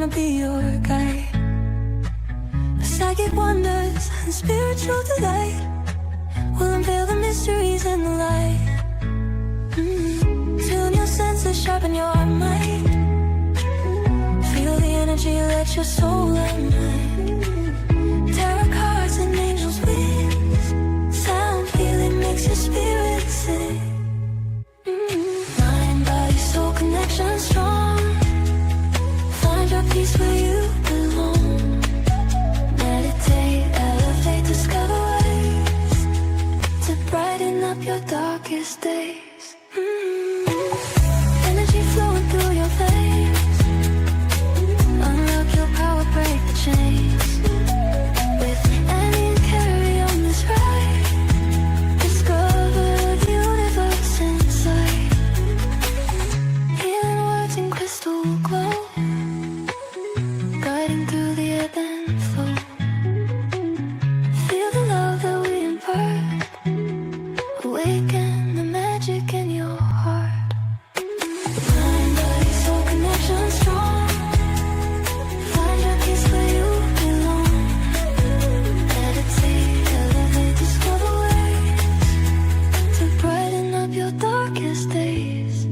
wanna be your guide. Psychic wonders and spiritual delight will unveil the mysteries in the light. Tune your senses, sharpen your mind. Feel the energy, let your soul unwind. Tarot cards and angels' wings, sound healing makes your spirit sing. Mind, body, soul connection strong. Find your peace where you belong. Meditate, elevate, discover ways to brighten up your darkest days. Energy flowing through your veins. Unlock your power, break the chains. With Annie and Kerrie on this ride, discover the universe inside. Healing words in crystal glow, guiding through the ebb and flow. Feel the love that we impart, awaken the magic in your heart. Mind, body, soul connection strong. Find your peace where you belong. Meditate, elevate, discover ways to brighten up your darkest days.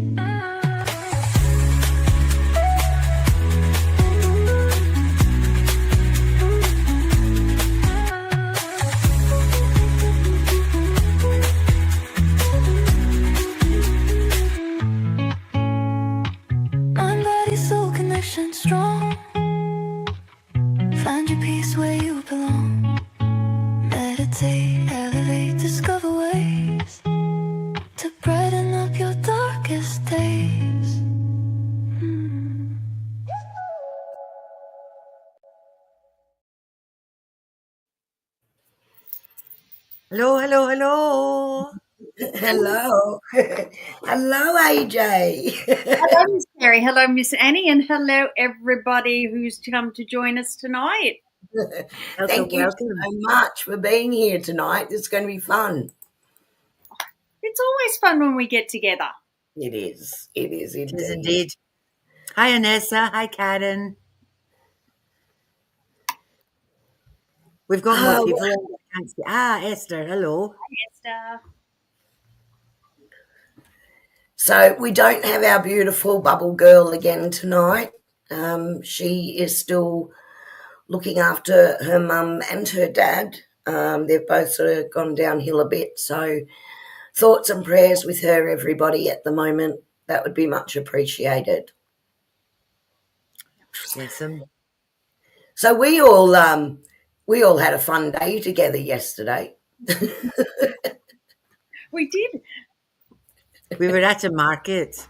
Mind, body, soul connection strong. Find your peace where you belong. Meditate, elevate, discover ways to brighten up your darkest days. Hello, hello, hello. Hello. Hello, AJ. Hello, Miss Kerrie. Hello, Miss Annie. And hello, everybody who's come to join us tonight. Thank you so much for being here tonight. It's going to be fun. It's always fun when we get together. It is. It is It indeed. is indeed. Hi, Anessa. Hi, Karen. We've got more people. I can't see. Esther. Hello. Hi, Esther. So we don't have our beautiful bubble girl again tonight. She is still looking after her mum and her dad. They've both sort of gone downhill a bit. So thoughts and prayers with her, everybody, at the moment. That would be much appreciated. Yes, So we all had a fun day together yesterday. We did. we were at a market.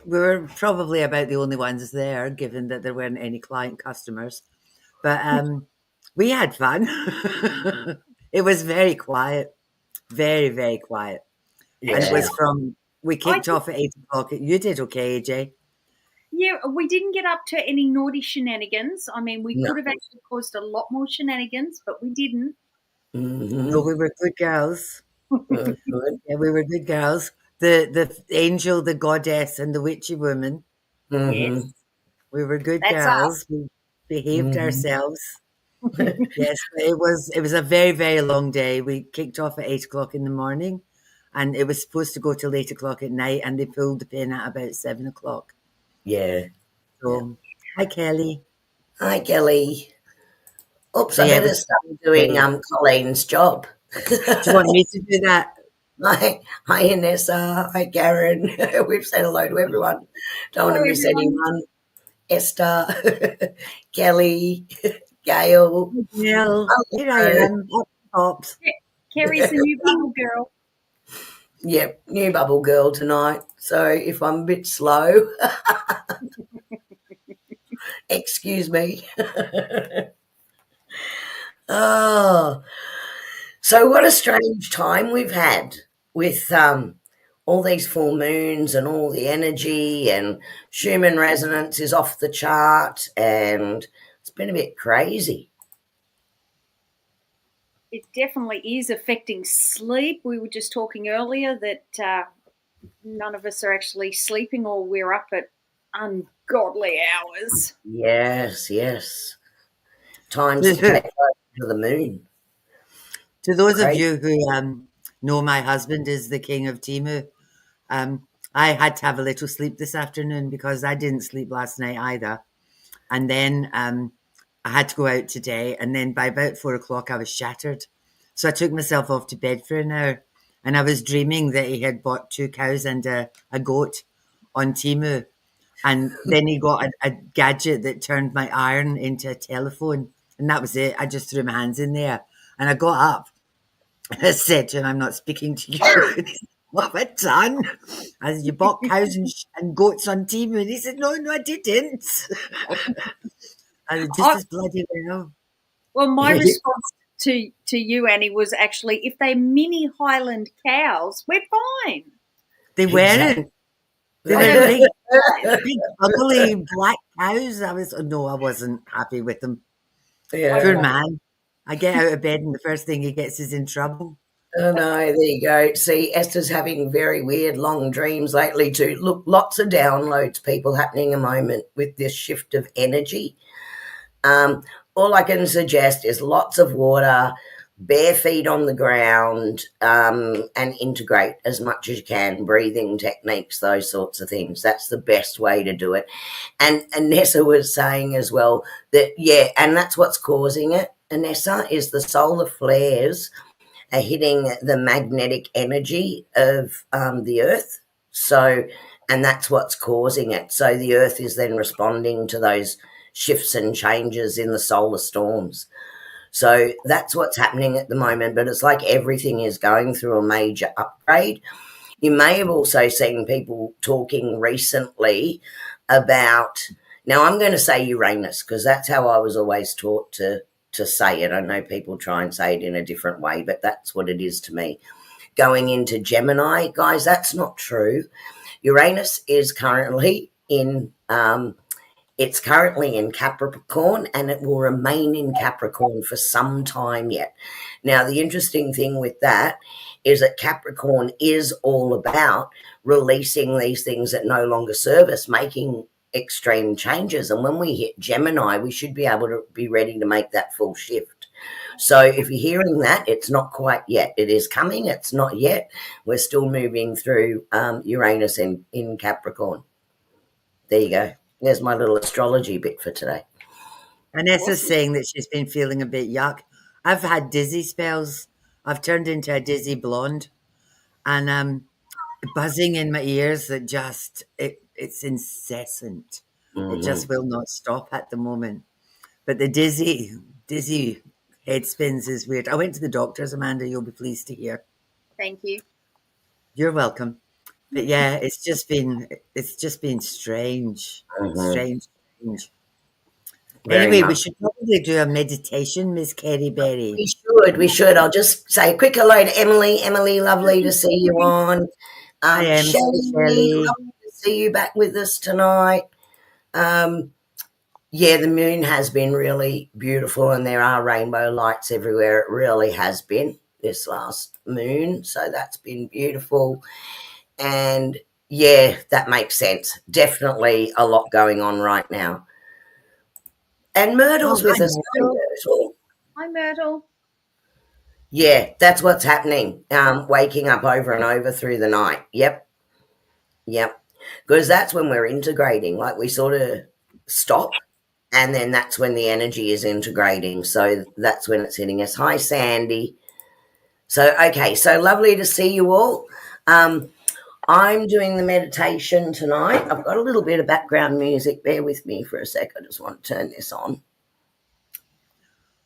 We were probably about the only ones there, given that there weren't any client customers. But we had fun. It was very quiet. Very, very quiet. Yeah. And it was we kicked off at 8 o'clock. You did okay, AJ? Yeah, we didn't get up to any naughty shenanigans. I mean, we No. could have actually caused a lot more shenanigans, but we didn't. Mm-hmm. No, we were good girls. Good. Yeah, we were good girls. The angel, the goddess, and the witchy woman. Mm-hmm. Yes. We were good That's girls. us. We behaved Mhm. ourselves. Yes, but it was a very, very long day. We kicked off at 8 o'clock in the morning, and it was supposed to go till 8 o'clock at night, and they pulled the pin at about 7 o'clock. Yeah. So, hi, Kelly. Hi, Kelly. Oops, So, I yeah, it better was start doing great. Colleen's job. Do you want me to do that? Hi, Inessa. Hi, Karen. We've said hello to everyone. Don't want to miss anyone. Esther, Kelly, Gail. Well, here I am. Up tops. Kerrie's the new bubble girl. Yep, new bubble girl tonight. So if I'm a bit slow, excuse me. Oh, so what a strange time we've had with all these full moons and all the energy, and Schumann resonance is off the chart, and it's been a bit crazy. It definitely is affecting sleep. We were just talking earlier that none of us are actually sleeping, or we're up at ungodly hours. Yes, yes. Times to take over to the moon. To those of Great. you who know my husband is the king of Timu, I had to have a little sleep this afternoon because I didn't sleep last night either. And then I had to go out today. And then by about 4 o'clock, I was shattered. So I took myself off to bed for an hour. And I was dreaming that he had bought 2 cows and a goat on Timu. And then he got a gadget that turned my iron into a telephone. And that was it. I just threw my hands in there. And I got up. I said to him, I'm not speaking to you. And he said, what have I done? I said, you bought cows and goats on Timu. And he said, no, I didn't. I said, just as bloody well. Well, my response to you, Annie, was actually, if they're mini Highland cows, we're fine. They weren't. They were big, ugly black cows. I wasn't happy with them. Yeah. Poor man. I get out of bed and the first thing he gets is in trouble. Oh, no, there you go. See, Esther's having very weird long dreams lately too. Look, lots of downloads, people, happening a moment with this shift of energy. All I can suggest is lots of water, bare feet on the ground, and integrate as much as you can, breathing techniques, those sorts of things. That's the best way to do it. And Nessa was saying as well that, yeah, and that's what's causing it, Nessa, is the solar flares are hitting the magnetic energy of the Earth. So, and that's what's causing it. So the Earth is then responding to those shifts and changes in the solar storms. So that's what's happening at the moment. But it's like everything is going through a major upgrade. You may have also seen people talking recently about, now I'm going to say Uranus because that's how I was always taught to say it. I know people try and say it in a different way, but that's what it is to me. Going into Gemini, guys, that's not true. Uranus is currently in Capricorn, and it will remain in Capricorn for some time yet. Now, the interesting thing with that is that Capricorn is all about releasing these things that no longer serve us, making extreme changes. And when we hit Gemini, we should be able to be ready to make that full shift. So if you're hearing that, it's not quite yet. It is coming. It's not yet. We're still moving through Uranus in Capricorn. There you go. There's my little astrology bit for today. Vanessa's saying that she's been feeling a bit yuck. I've had dizzy spells. I've turned into a dizzy blonde. And buzzing in my ears that just, it's incessant. It just will not stop at the moment. But the dizzy head spins is weird. I went to the doctors, Amanda, you'll be pleased to hear. Thank you. You're welcome. But yeah, it's just been strange. Strange. Very Anyway, much. we should probably do a meditation, Miss Kerrie Berry. We should. I'll just say a quick hello to Emily. Emily, lovely to see you on. I am Shelley, lovely to see you back with us tonight. Yeah, the moon has been really beautiful and there are rainbow lights everywhere. It really has been this last moon. So that's been beautiful. And yeah, that makes sense. Definitely a lot going on right now. And Myrtle's with us. Myrtle. Hi, Myrtle. Yeah, that's what's happening. Waking up over and over through the night. Yep. Because that's when we're integrating. Like we sort of stop and then that's when the energy is integrating. So that's when it's hitting us. Hi, Sandy. So, okay, so lovely to see you all. I'm doing the meditation tonight. I've got a little bit of background music. Bear with me for a sec. I just want to turn this on.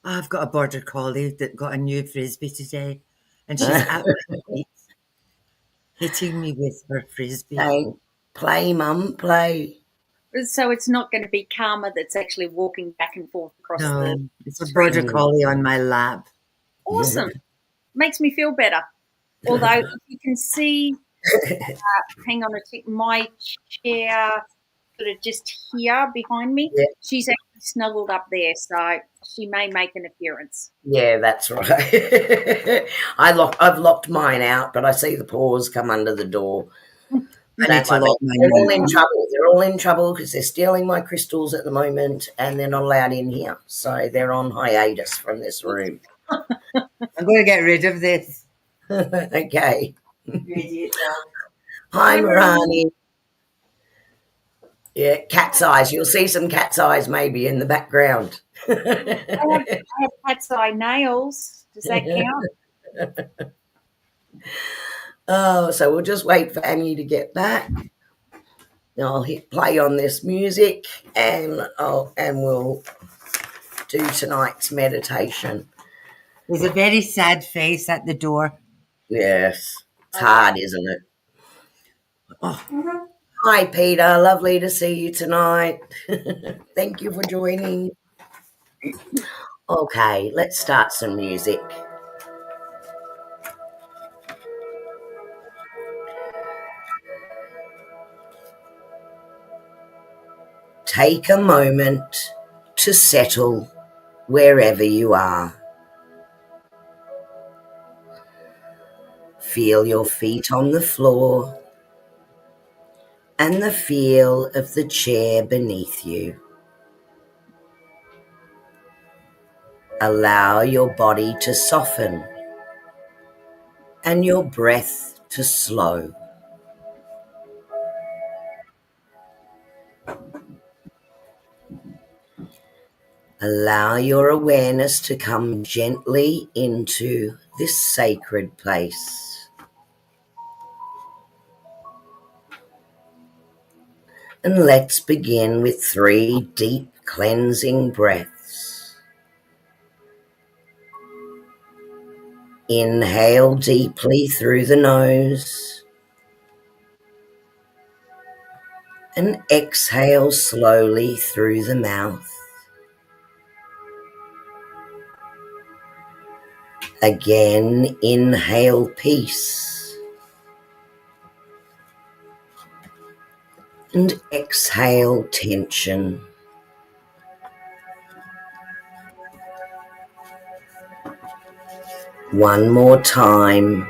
I've got a border collie that got a new frisbee today, and she's absolutely hitting me with her frisbee. Play, Mum, play. So it's not going to be Karma that's actually walking back and forth across the it's a border collie on my lap. Awesome. Makes me feel better. Although if you can see, hang on a tick, my chair sort of just here behind me, she's actually snuggled up there, so she may make an appearance. Yeah, that's right. I've locked mine out, but I see the paws come under the door. I need Don't to worry. lock mine They're all in. in trouble. They're all in trouble because they're stealing my crystals at the moment and they're not allowed in here. So they're on hiatus from this room. I'm going to get rid of this. Okay. Idiot dog. Hi, Marani. Yeah, cat's eyes. You'll see some cat's eyes maybe in the background. I have cat's eye nails. Does that count? Oh, so we'll just wait for Annie to get back. I'll hit play on this music and we'll do tonight's meditation. There's a very sad face at the door. Yes, it's hard, isn't it? Oh, Hi, Peter. Lovely to see you tonight. Thank you for joining. Okay, let's start some music. Take a moment to settle wherever you are. Feel your feet on the floor and the feel of the chair beneath you. Allow your body to soften and your breath to slow. Allow your awareness to come gently into this sacred place. And let's begin with 3 deep cleansing breaths. Inhale deeply through the nose and exhale slowly through the mouth. Again, inhale peace and exhale tension. One more time.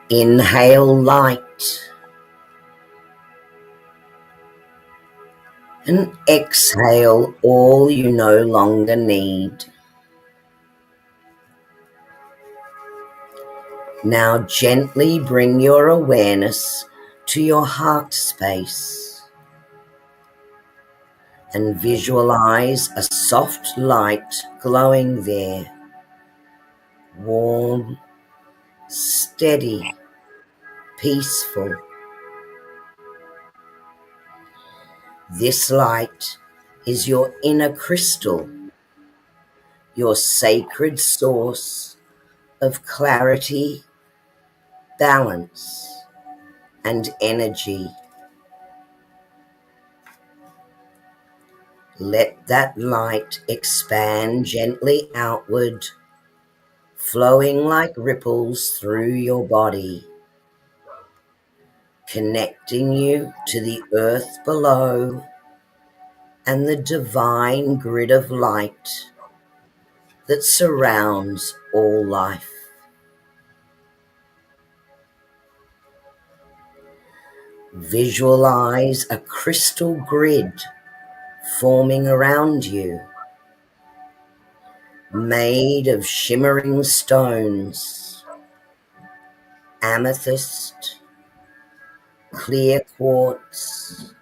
Inhale light and exhale all you no longer need. Now gently bring your awareness to your heart space and visualize a soft light glowing there, warm, steady, peaceful. This light is your inner crystal, your sacred source of clarity, balance, and energy. Let that light expand gently outward, flowing like ripples through your body, connecting you to the earth below and the divine grid of light that surrounds all life. Visualize a crystal grid forming around you, made of shimmering stones, amethyst, clear quartz,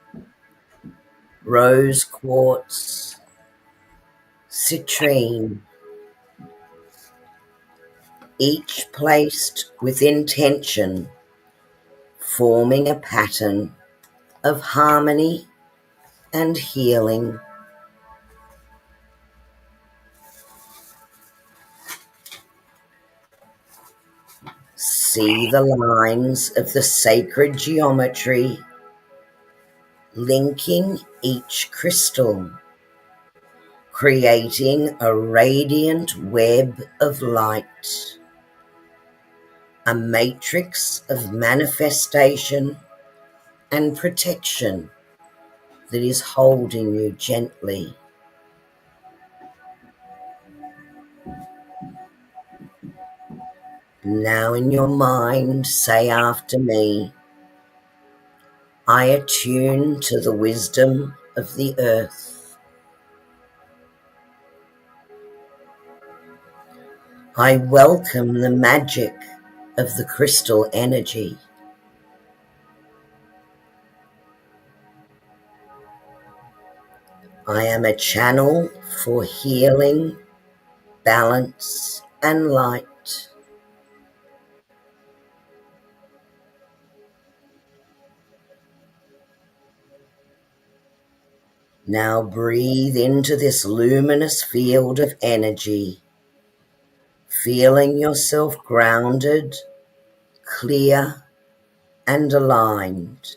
rose quartz, citrine, each placed with intention, forming a pattern of harmony and healing. See the lines of the sacred geometry linking each crystal, creating a radiant web of light, a matrix of manifestation and protection that is holding you gently. Now in your mind, say after me, I attune to the wisdom of the earth. I welcome the magic of the crystal energy. I am a channel for healing, balance, and light. Now breathe into this luminous field of energy, feeling yourself grounded, clear, and aligned.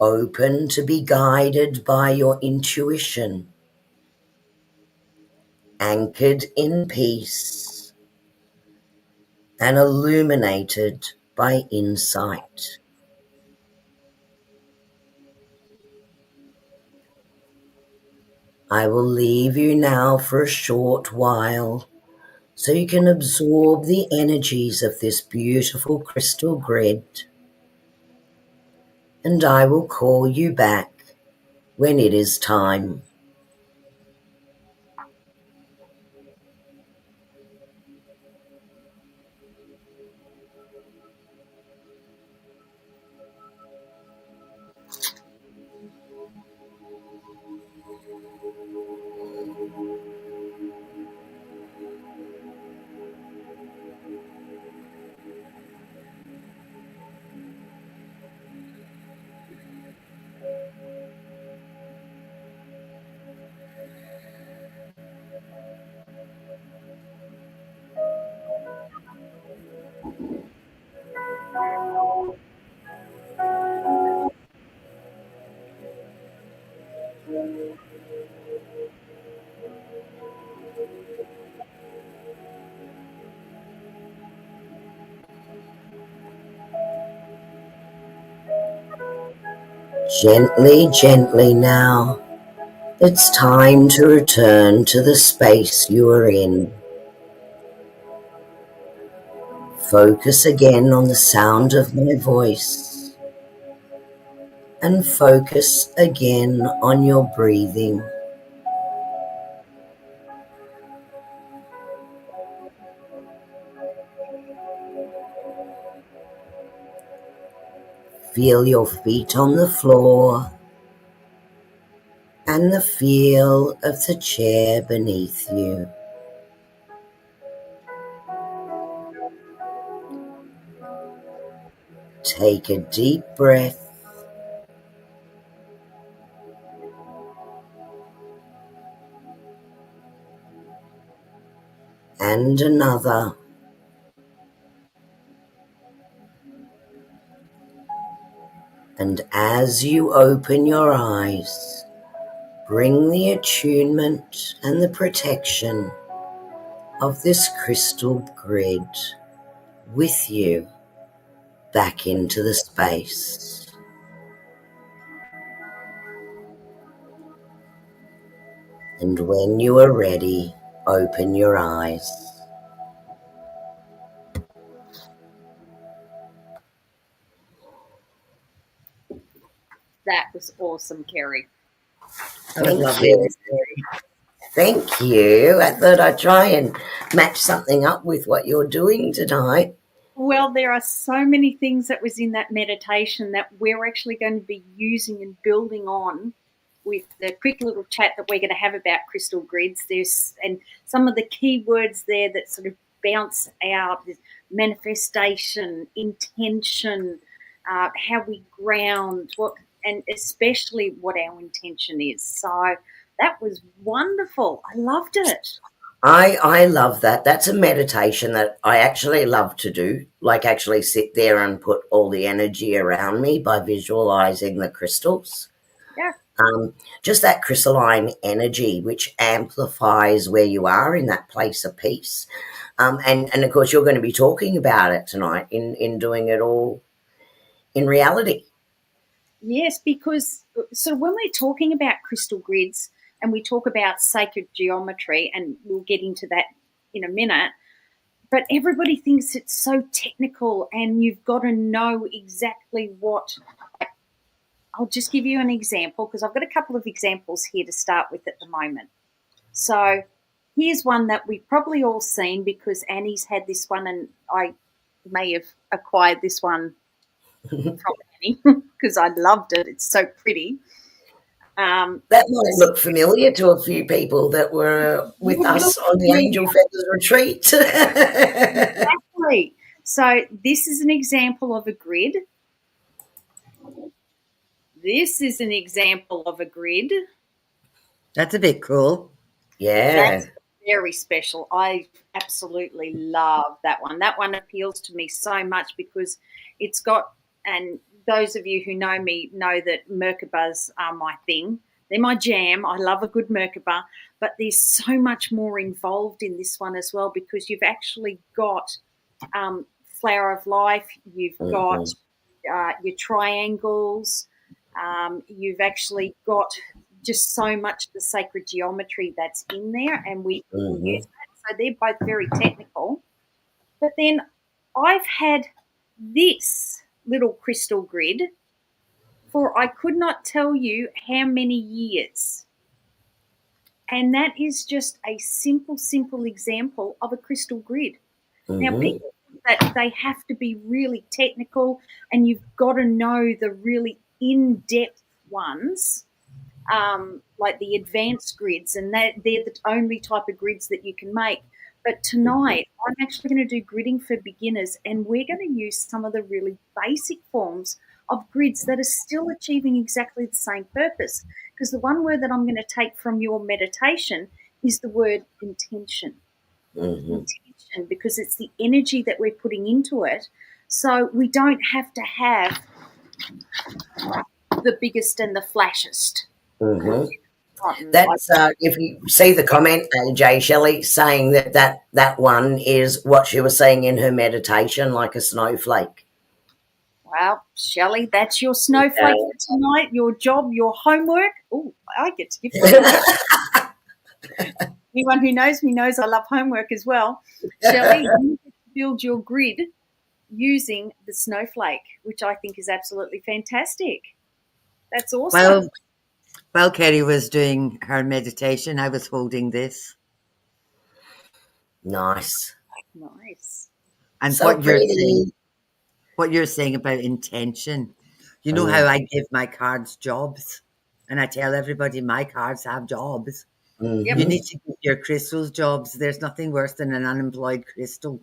Open to be guided by your intuition, anchored in peace, and illuminated by insight. I will leave you now for a short while so you can absorb the energies of this beautiful crystal grid, and I will call you back when it is time. Gently, gently now. It's time to return to the space you are in. Focus again on the sound of my voice, and focus again on your breathing. Feel your feet on the floor and the feel of the chair beneath you. Take a deep breath and another. And as you open your eyes, bring the attunement and the protection of this crystal grid with you back into the space. And when you are ready, open your eyes. That was awesome, Kerrie. That was Thank lovely. you. Thank you. I thought I'd try and match something up with what you're doing tonight. Well, there are so many things that was in that meditation that we're actually going to be using and building on with the quick little chat that we're going to have about crystal grids. And some of the key words there that sort of bounce out is manifestation, intention, how we ground, and especially what our intention is. So that was wonderful. I loved it. I love that. That's a meditation that I actually love to do, like actually sit there and put all the energy around me by visualizing the crystals. Yeah. Just that crystalline energy, which amplifies where you are in that place of peace. And of course, you're going to be talking about it tonight in doing it all in reality. Yes, because so when we're talking about crystal grids and we talk about sacred geometry, and we'll get into that in a minute, But everybody thinks it's so technical and you've got to know exactly what. I'll just give you an example because I've got a couple of examples here to start with at the moment. So here's one that we've probably all seen because Annie's had this one and I may have acquired this one from Annie because I loved it. It's so pretty. That might look familiar to a few people that were with us on the Angel Feathers retreat. Exactly. So this is an example of a grid. This is an example of a grid. That's a bit cool. Yeah. That's very special. I absolutely love that one. That one appeals to me so much because it's got, and those of you who know me know that Merkabahs are my thing. They're my jam. I love a good Merkabah, but there's so much more involved in this one as well because you've actually got Flower of Life, you've got your triangles, you've actually got just so much the sacred geometry that's in there, and we use that. So they're both very technical. But then I've had this little crystal grid for I could not tell you how many years. And that is just a simple example of a crystal grid. Now, people think that they have to be really technical and you've got to know the really in-depth ones, like the advanced grids, and they're the only type of grids that you can make. But tonight, I'm actually going to do gridding for beginners, and we're going to use some of the really basic forms of grids that are still achieving exactly the same purpose. Because the one word that I'm going to take from your meditation is the word intention. Intention, because it's the energy that we're putting into it. So we don't have to have the biggest and the flashest. That's if you see the comment, AJ Shelley saying that one is what she was saying in her meditation, like a snowflake. Well, Shelley, that's your snowflake for tonight. Your job, your homework. Oh, I get to give that. Anyone who knows me knows I love homework as well. Shelley, you get to build your grid using the snowflake, which I think is absolutely fantastic. That's awesome. While Kerrie was doing her meditation, I was holding this. Nice. And So what you're saying about intention, you know how I give my cards jobs and I tell everybody my cards have jobs. You need to give your crystals jobs. There's nothing worse than an unemployed crystal.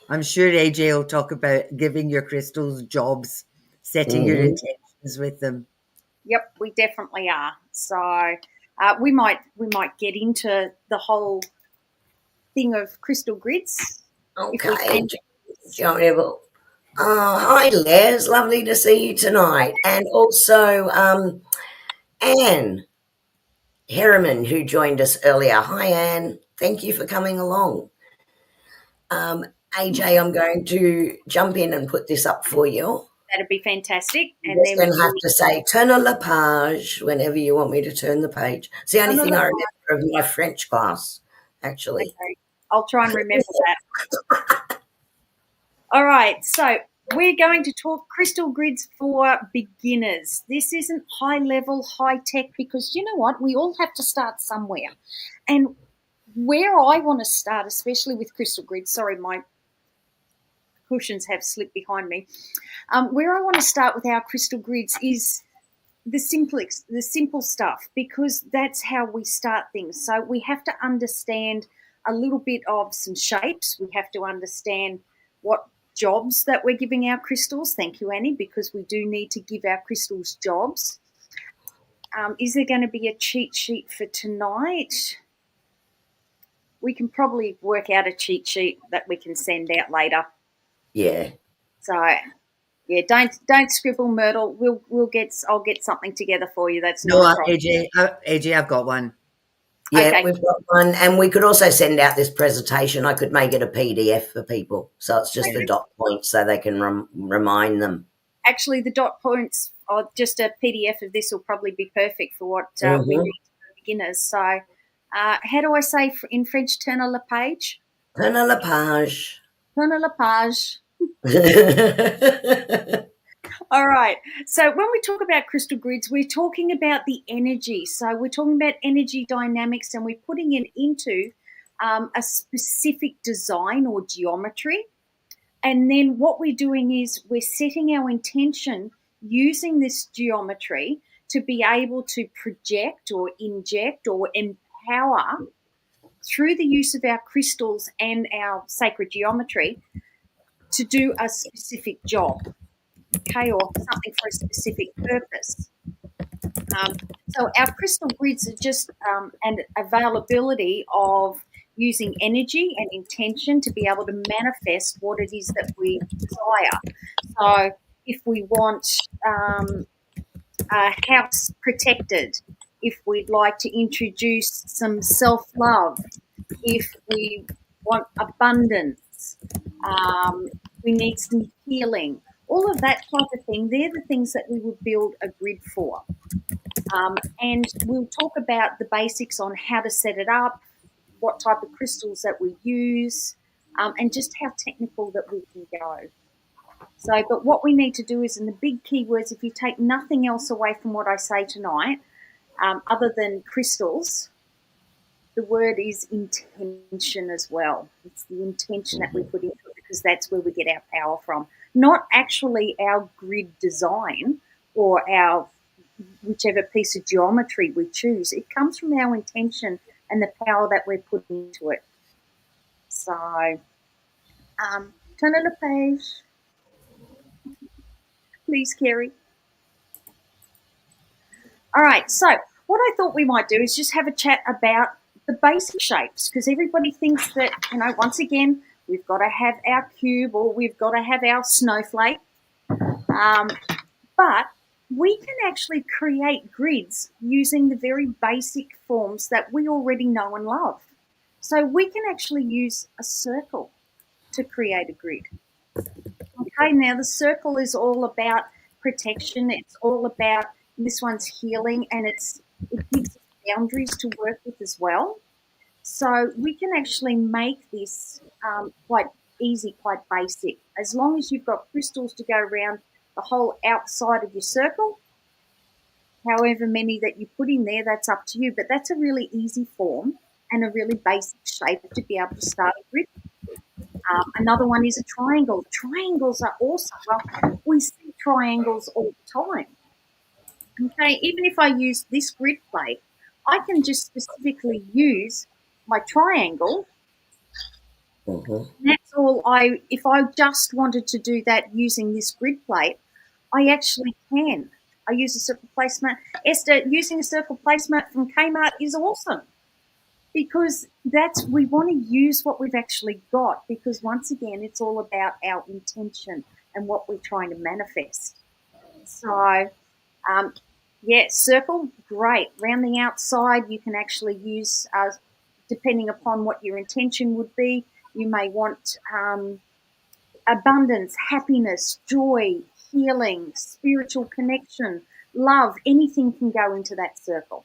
I'm sure AJ will talk about giving your crystals jobs, setting your intentions with them. Yep, we definitely are. So we might get into the whole thing of crystal grids. Okay. Hi, Les. Lovely to see you tonight. And also Anne Harriman, who joined us earlier. Hi, Anne. Thank you for coming along. AJ, I'm going to jump in and put this up for you. That'd be fantastic. And then going to have to say tourne la page whenever you want me to turn the page. It's the only thing I remember of my French class, actually. Okay. I'll try and remember that. All right, so we're going to talk crystal grids for beginners. This isn't high level, high tech, because you know what? We all have to start somewhere. And where I want to start, especially with crystal grids, sorry, my cushions have slipped behind me. Where I want to start with our crystal grids is the simple stuff, because that's how we start things. So we have to understand a little bit of some shapes. We have to understand what jobs that we're giving our crystals. Thank you, Annie, because we do need to give our crystals jobs. Is there going to be a cheat sheet for tonight? We can probably work out a cheat sheet that we can send out later. Yeah. So, yeah, don't scribble, Myrtle. I'll get something together for you. That's no problem. AJ, I've got one. Yeah, okay. We've got one, and we could also send out this presentation. I could make it a PDF for people, so it's just the dot points, so they can remind them. Actually, the dot points or just a PDF of this will probably be perfect for what we need for beginners. So, How do I say in French, tourner la page? Turn la page. Tourner la page. All right. So when we talk about crystal grids, we're talking about the energy. So we're talking about energy dynamics, and we're putting it into a specific design or geometry. And then what we're doing is we're setting our intention using this geometry to be able to project or inject or empower through the use of our crystals and our sacred geometry to do a specific job, okay, or something for a specific purpose. So our crystal grids are just an availability of using energy and intention to be able to manifest what it is that we desire. So if we want a house protected, if we'd like to introduce some self-love, if we want abundance, we need some healing, all of that type of thing, they're the things that we would build a grid for. And we'll talk about the basics on how to set it up, what type of crystals that we use, and just how technical that we can go. So, but what we need to do is, and the big keywords, if you take nothing else away from what I say tonight, other than crystals, the word is intention as well. It's the intention that we put into it, because that's where we get our power from. Not actually our grid design or our whichever piece of geometry we choose. It comes from our intention and the power that we're putting into it. So, turn on the page, please, Kerrie. All right, so what I thought we might do is just have a chat about the basic shapes, because everybody thinks that, once again, we've got to have our cube or we've got to have our snowflake. But we can actually create grids using the very basic forms that we already know and love. So we can actually use a circle to create a grid. Okay, now the circle is all about protection. It's all about, this one's healing, and it gives us boundaries to work with as well. So we can actually make this quite easy, quite basic. As long as you've got crystals to go around the whole outside of your circle, however many that you put in there, that's up to you. But that's a really easy form and a really basic shape to be able to start a grid. Another one is a triangle. Triangles are awesome. Well, we see triangles all the time. Okay, even if I use this grid plate, I can just specifically use my triangle. That's all if I just wanted to do that using this grid plate, I actually can. I use a circle placemat. Esther, using a circle placemat from Kmart is awesome, because we want to use what we've actually got, because once again, it's all about our intention and what we're trying to manifest. So, circle, great. Round the outside, you can actually use, depending upon what your intention would be, you may want abundance, happiness, joy, healing, spiritual connection, love. Anything can go into that circle.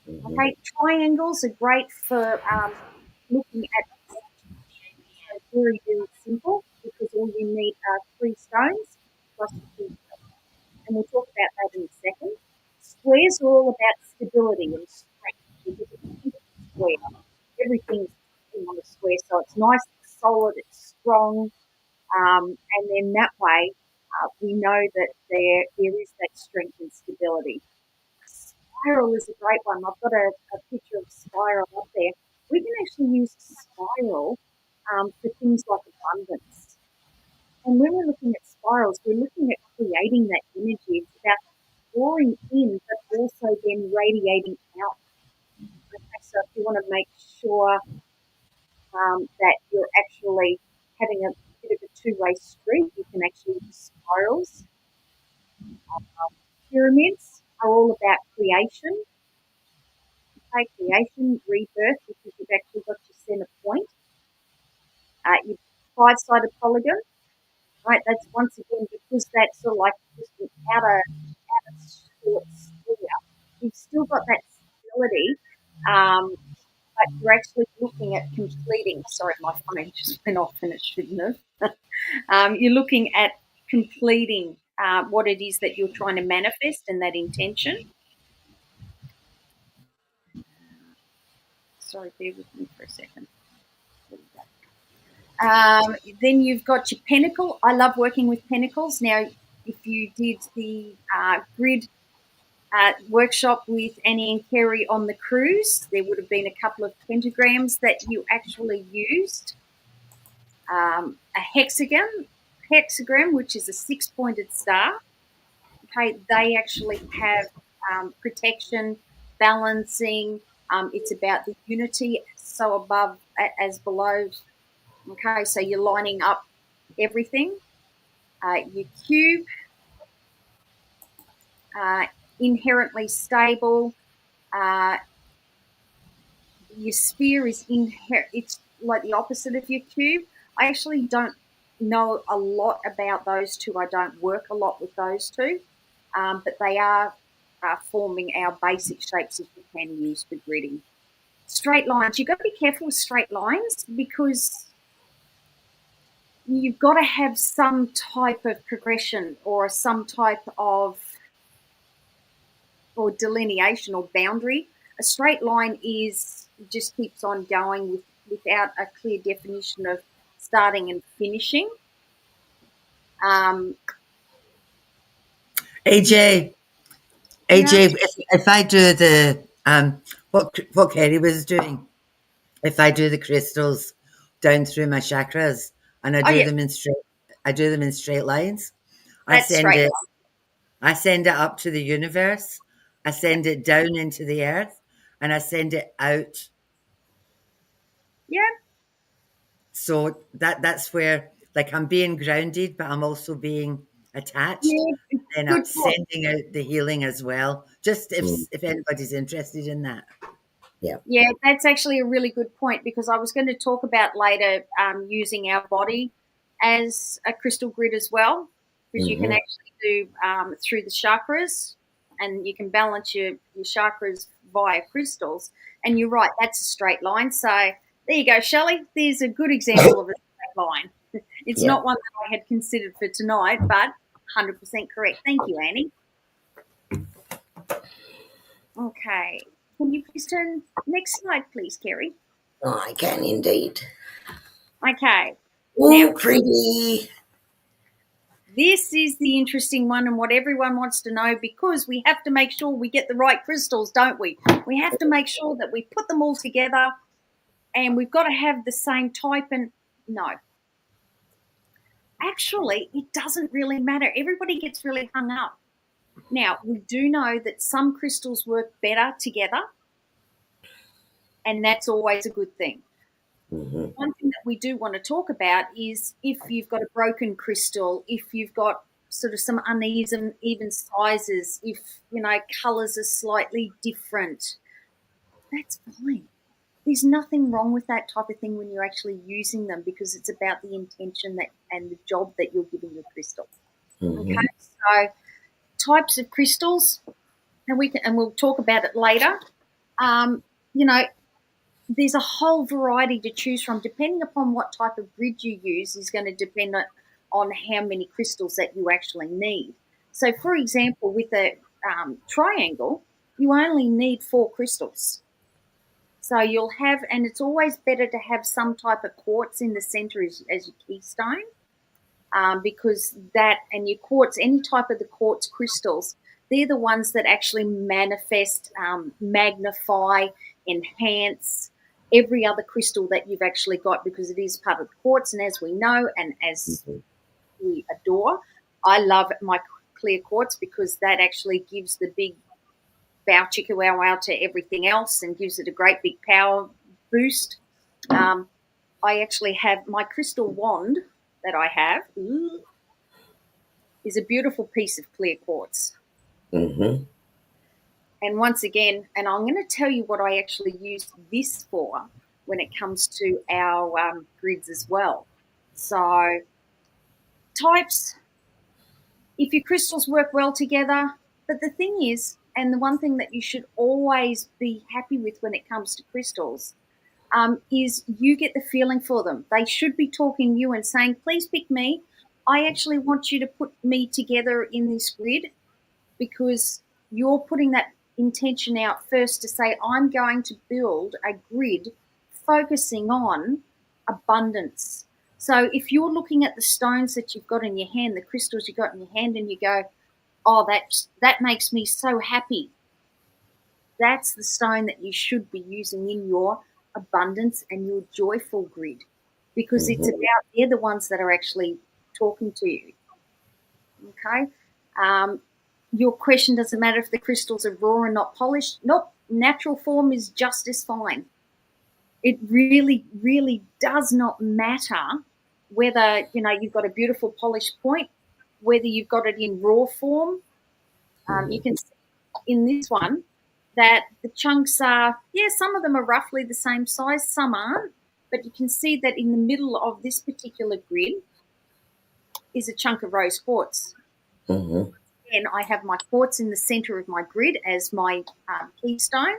Okay, triangles are great for looking at very, very simple, because all you need are 3 stones plus a few stones. And we'll talk about that in a second. Squares are all about stability and strength, because if you think of a square, everything's on a square, so it's nice, it's solid, it's strong, and then that way we know that there is that strength and stability. Spiral is a great one. I've got a picture of a spiral up there. We can actually use spiral for things like abundance. And when we're looking at spirals, we're looking at creating that energy. It's about drawing in, but also then radiating out. Okay, so if you want to make sure that you're actually having a bit of a two-way street, you can actually use spirals. Pyramids are all about creation. Okay, creation, rebirth, because you've actually got your center point. Your 5-sided polygon, right? That's once again, because that's sort of like just an outer short sphere. You've still got that stability but you're actually looking at completing. Sorry, my phone just went off and it shouldn't have. You're looking at completing what it is that you're trying to manifest and that intention. Sorry, bear with me for a second. Then you've got your pentacle. I love working with pentacles. Now, if you did the grid workshop with Annie and Kerrie on the cruise, there would have been a couple of pentagrams that you actually used. A hexagram, which is a 6-pointed star. Okay, they actually have protection, balancing. It's about the unity, so above as below. Okay, so you're lining up everything. Your cube, inherently stable. Your sphere is it's like the opposite of your cube. I actually don't know a lot about those two. I don't work a lot with those two, but they are forming our basic shapes that you can use for gridding. Straight lines. You've got to be careful with straight lines because you've got to have some type of progression or some type of or delineation or boundary. A straight line just keeps on going without a clear definition of starting and finishing. AJ, if I do the what Kerrie was doing, if I do the crystals down through my chakras and I do them in straight lines, I send it up to the universe, I send it down into the earth, and I send it out. Yeah. So that's where, like, I'm being grounded, but I'm also being attached. Yeah. And I'm sending out the healing as well. Just if anybody's interested in that. Yeah, that's actually a really good point because I was going to talk about later using our body as a crystal grid as well, because you can actually do through the chakras, and you can balance your chakras via crystals. And you're right, that's a straight line. So there you go, Shelley. There's a good example of a straight line. It's not one that I had considered for tonight, but 100% correct. Thank you, Annie. Okay. Can you please turn next slide, please, Kerrie? I can indeed. Okay. Oh, pretty. This is the interesting one and what everyone wants to know, because we have to make sure we get the right crystals, don't we? We have to make sure that we put them all together and we've got to have the same type. And no. Actually, it doesn't really matter. Everybody gets really hung up. Now, we do know that some crystals work better together, and that's always a good thing. One thing that we do want to talk about is if you've got a broken crystal, if you've got sort of some uneven sizes, if, colours are slightly different, that's fine. There's nothing wrong with that type of thing when you're actually using them, because it's about the intention and the job that you're giving your crystal. Okay, so types of crystals, and we'll talk about it later. There's a whole variety to choose from. Depending upon what type of grid you use is going to depend on how many crystals that you actually need. So, for example, with a triangle, you only need 4 crystals. So you'll have, and it's always better to have some type of quartz in the center as your keystone, because that, and your quartz, any type of the quartz crystals, they're the ones that actually manifest, magnify, enhance every other crystal that you've actually got, because it is part of the quartz. And as we know, and as we adore, I love my clear quartz because that actually gives the big bow chicka wow wow to everything else and gives it a great big power boost. I actually have my crystal wand that I have is a beautiful piece of clear quartz. And once again, and I'm going to tell you what I actually use this for when it comes to our grids as well. So types, if your crystals work well together, but the thing is, and the one thing that you should always be happy with when it comes to crystals, is you get the feeling for them. They should be talking you and saying, please pick me. I actually want you to put me together in this grid, because you're putting that intention out first to say, I'm going to build a grid focusing on abundance. So if you're looking at the stones that you've got in your hand, the crystals you've got in your hand, and you go, oh, that makes me so happy, that's the stone that you should be using in your abundance and your joyful grid, because it's about, they're the ones that are actually talking to you. Okay. Your question doesn't matter if the crystals are raw and not polished. Nope. Natural form is just as fine. It really, really does not matter whether, you've got a beautiful polished point, whether you've got it in raw form. You can see in this one that the chunks are, some of them are roughly the same size, some aren't, but you can see that in the middle of this particular grid is a chunk of rose quartz. Mm-hmm. And I have my quartz in the center of my grid as my keystone.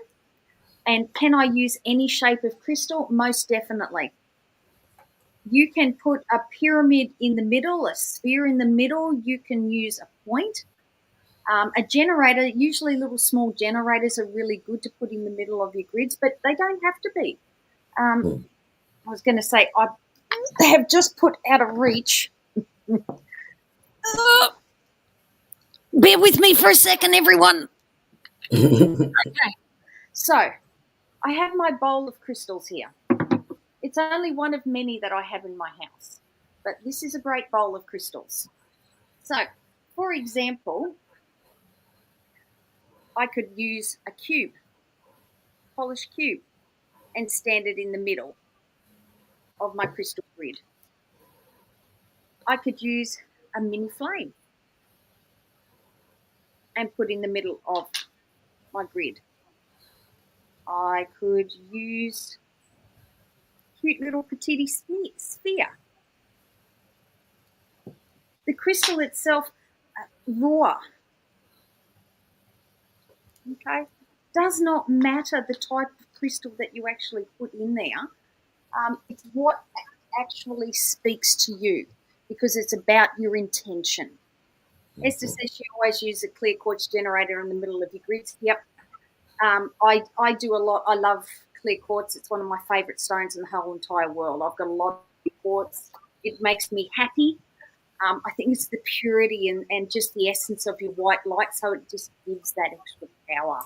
And can I use any shape of crystal? Most definitely. You can put a pyramid in the middle, a sphere in the middle. You can use a point. A generator, usually little small generators are really good to put in the middle of your grids, but they don't have to be. I was going to say, I have just put out of reach. Bear with me for a second, everyone. Okay. So I have my bowl of crystals here. It's only one of many that I have in my house, but this is a great bowl of crystals. So, for example, I could use a cube, polished cube, and stand it in the middle of my crystal grid. I could use a mini flame and put in the middle of my grid. I could use cute little petite sphere. The crystal itself, raw, okay, does not matter the type of crystal that you actually put in there. It's what actually speaks to you, because it's about your intention. Esther says she always uses a clear quartz generator in the middle of your grids. Yep. I do a lot. I love clear quartz. It's one of my favourite stones in the whole entire world. I've got a lot of quartz. It makes me happy. I think it's the purity and just the essence of your white light, so it just gives that extra power.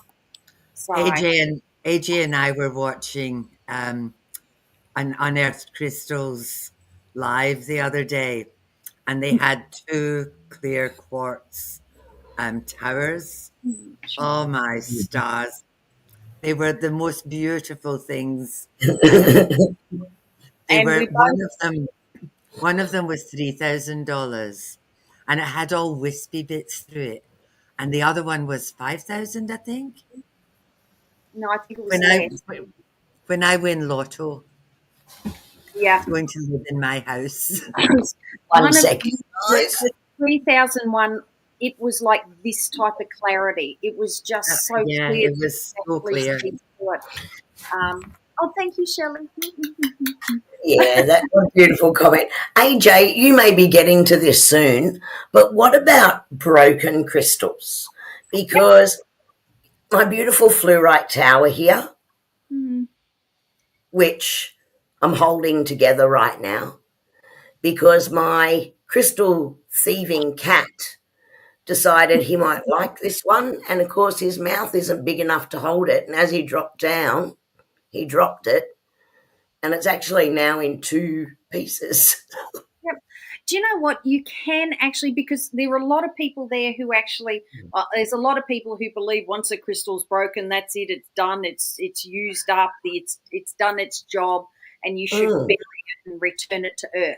So, AJ and I were watching an Unearthed Crystals live the other day, and they had 2 clear quartz towers. Oh my stars! They were the most beautiful things. They and were we one of them was $3,000, and it had all wispy bits through it, and the other one was 5,000, I think. No, I think it was less. When I win lotto, Yeah. it's going to live in my house. One second, guys. The 3001, it was like this type of clarity. It was just so Yeah, clear. it was so clear. Oh, thank you, Shelley. Yeah, that's a beautiful comment. AJ, you may be getting to this soon, but what about broken crystals? Because my beautiful fluorite tower here, which I'm holding together right now, because my crystal thieving cat decided he might like this one, and of course his mouth isn't big enough to hold it, and as he dropped down, he dropped it, and it's actually now in 2 pieces. Yep. Do you know what? You can actually, because there are a lot of people there who actually, there's a lot of people who believe once a crystal's broken, that's it, it's done, it's used up, it's done its job, and you should bury it and return it to earth.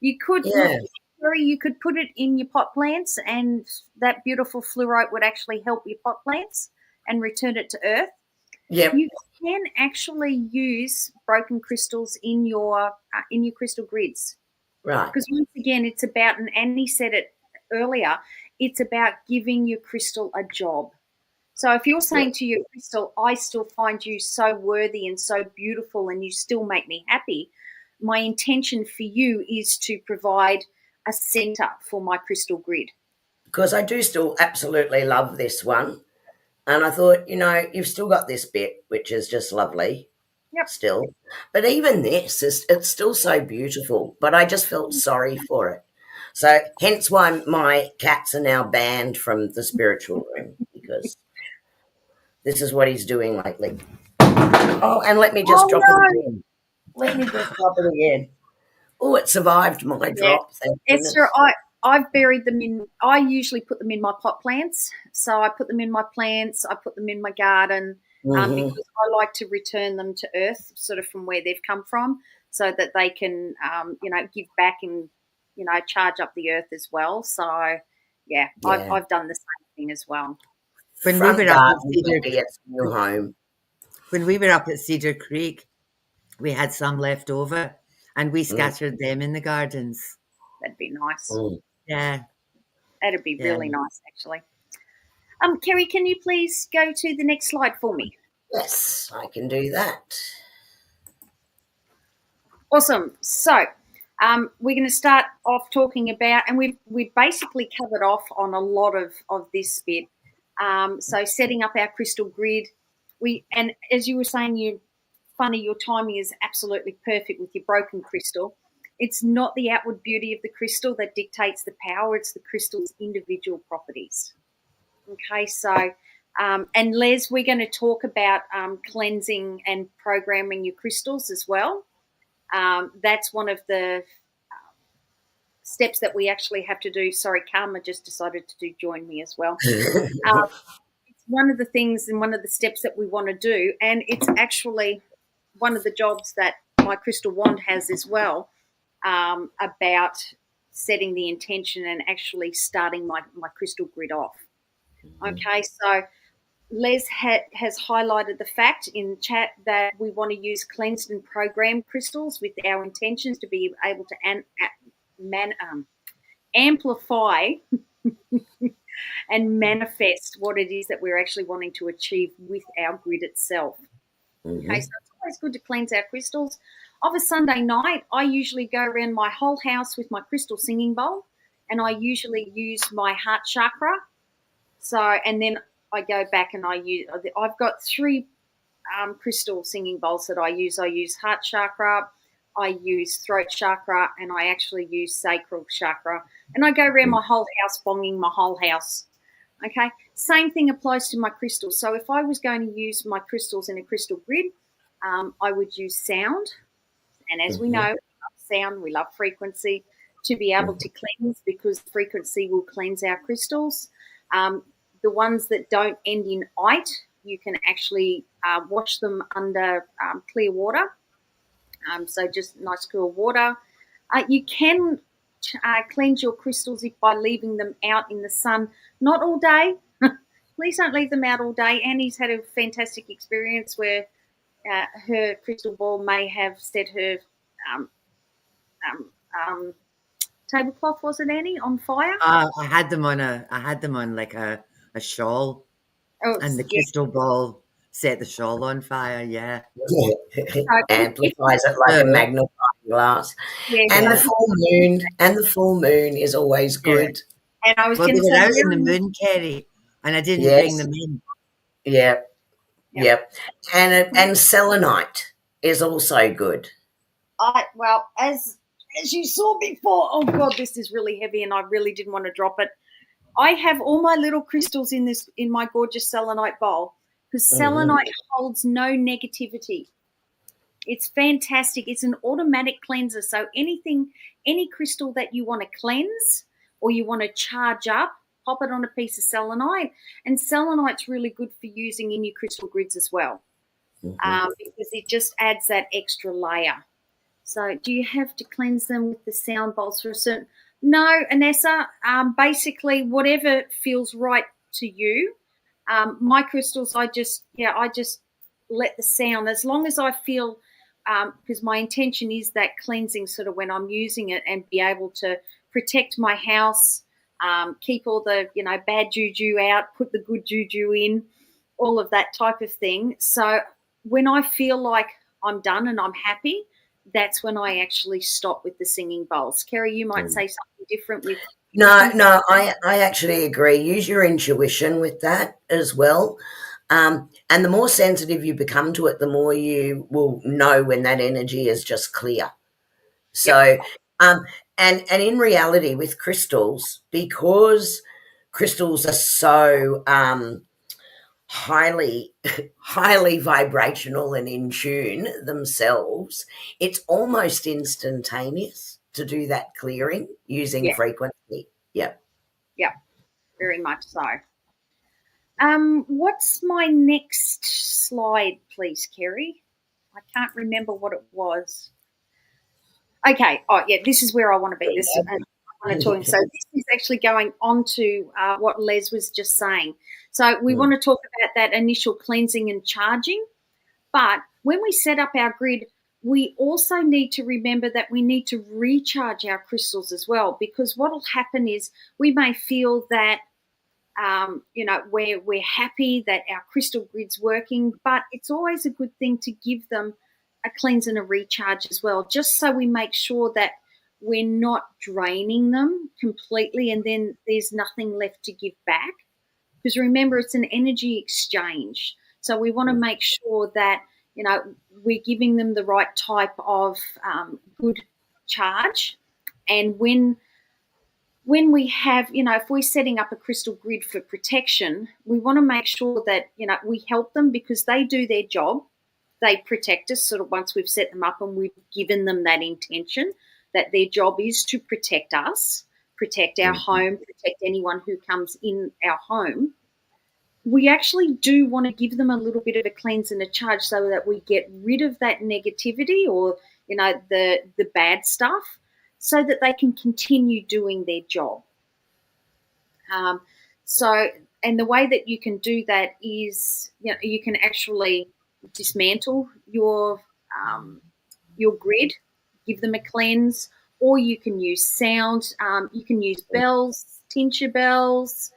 You could, you could put it in your pot plants, and that beautiful fluorite would actually help your pot plants and return it to earth. Yep. You can actually use broken crystals in your crystal grids. Right. Because once again, it's about, and Annie said it earlier, it's about giving your crystal a job. So if you're saying to your crystal, I still find you so worthy and so beautiful and you still make me happy, my intention for you is to provide a center for my crystal grid. Because I do still absolutely love this one. And I thought, you've still got this bit, which is just lovely. Yep. Still. But even this, it's still so beautiful. But I just felt sorry for it. So hence why my cats are now banned from the spiritual room, because this is what he's doing lately. Oh, and let me just drop it again. Let me just drop it again. Oh, it survived my drop. Thank goodness. Esther, I've buried them in, I usually put them in my pot plants. So I put them in my plants, I put them in my garden, because I like to return them to earth, sort of from where they've come from, so that they can, give back and, charge up the earth as well. So, yeah. I've done the same thing as well. When Front we were up at garden Cedar, will be its new home. when we were up at Cedar Creek, we had some left over, and we scattered them in the gardens. That'd be nice. Yeah, That'd be really nice, actually. Kerrie, can you please go to the next slide for me? Yes, I can do that. Awesome. So we're going to start off talking about, and we've basically covered off on a lot of this bit. So setting up our crystal grid. And as you were saying, your timing is absolutely perfect with your broken crystal. It's not the outward beauty of the crystal that dictates the power. It's the crystal's individual properties. Okay, so, and Les, we're going to talk about cleansing and programming your crystals as well. That's one of the steps that we actually have to do. Sorry, Karma just decided to join me as well. It's one of the things and one of the steps that we want to do, and it's actually one of the jobs that my crystal wand has as well, about setting the intention and actually starting my crystal grid off. Okay, so Les has highlighted the fact in chat that we want to use cleansed and programmed crystals with our intentions to be able to amplify and manifest what it is that we're actually wanting to achieve with our grid itself. Okay, so it's always good to cleanse our crystals. Of a Sunday night, I usually go around my whole house with my crystal singing bowl, and I usually use my heart chakra. So, and then I go back and I've got 3 crystal singing bowls that I use. I use heart chakra, I use throat chakra, and I actually use sacral chakra. And I go around my whole house, bonging my whole house. Okay, same thing applies to my crystals. So if I was going to use my crystals in a crystal grid, I would use sound. And as we know, we love sound, we love frequency, to be able to cleanse, because frequency will cleanse our crystals. The ones that don't end in "ite", you can actually wash them under clear water. So just nice cool water. You can cleanse your crystals by leaving them out in the sun, not all day. Please don't leave them out all day. Annie's had a fantastic experience where her crystal ball may have set her tablecloth, was it, Annie, on fire? I had them on like a shawl, and the crystal ball set the shawl on fire. Yeah, amplifies it like a magnifying glass. And the full moon is always good. And I was well, going they to were say, out in the moon, Kerrie, and I didn't bring them in. Yep. And selenite is also good. Well, as you saw before, oh God, this is really heavy, and I really didn't want to drop it. I have all my little crystals in my gorgeous selenite bowl, because selenite holds no negativity. It's fantastic. It's an automatic cleanser. So any crystal that you want to cleanse or you want to charge up, pop it on a piece of selenite. And selenite's really good for using in your crystal grids as well, because it just adds that extra layer. So do you have to cleanse them with the sound bowls for a certain? No, Anessa, basically whatever feels right to you. My crystals, I just let the sound, as long as I feel, because my intention is that cleansing sort of when I'm using it, and be able to protect my house, keep all the, bad juju out, put the good juju in. all of that type of thing. So when I feel like I'm done and I'm happy, that's when I actually stop with the singing bowls. Kerrie, you might say something different with No, singing. no, I actually agree. Use your intuition with that as well. And the more sensitive you become to it, the more you will know when that energy is just clear. So, Yep. and in reality, with crystals, because crystals are so highly highly vibrational and in tune themselves, it's almost instantaneous to do that clearing using Yeah, frequency. Yep. yeah, very much so. What's my next slide, please, Kerrie? I can't remember what it was. Okay. Oh, yeah. This is where I want to be. This I want to talk. So this is actually going on to what Les was just saying. So we want to talk about that initial cleansing and charging. But when we set up our grid, we also need to remember that we need to recharge our crystals as well, because what will happen is we may feel that we're happy that our crystal grid's working, but it's always a good thing to give them a cleanse and a recharge as well, just so we make sure that we're not draining them completely and then there's nothing left to give back. Because remember, it's an energy exchange. So we want to make sure that, we're giving them the right type of good charge. And when we have, if we're setting up a crystal grid for protection, we want to make sure that, we help them because they do their job. They protect us sort of once we've set them up and we've given them that intention that their job is to protect us, protect our home, protect anyone who comes in our home. We actually do want to give them a little bit of a cleanse and a charge so that we get rid of that negativity or, the bad stuff so that they can continue doing their job. So, and the way that you can do that is, you can actually dismantle your grid, give them a cleanse, or you can use sound. You can use bells, tincture bells,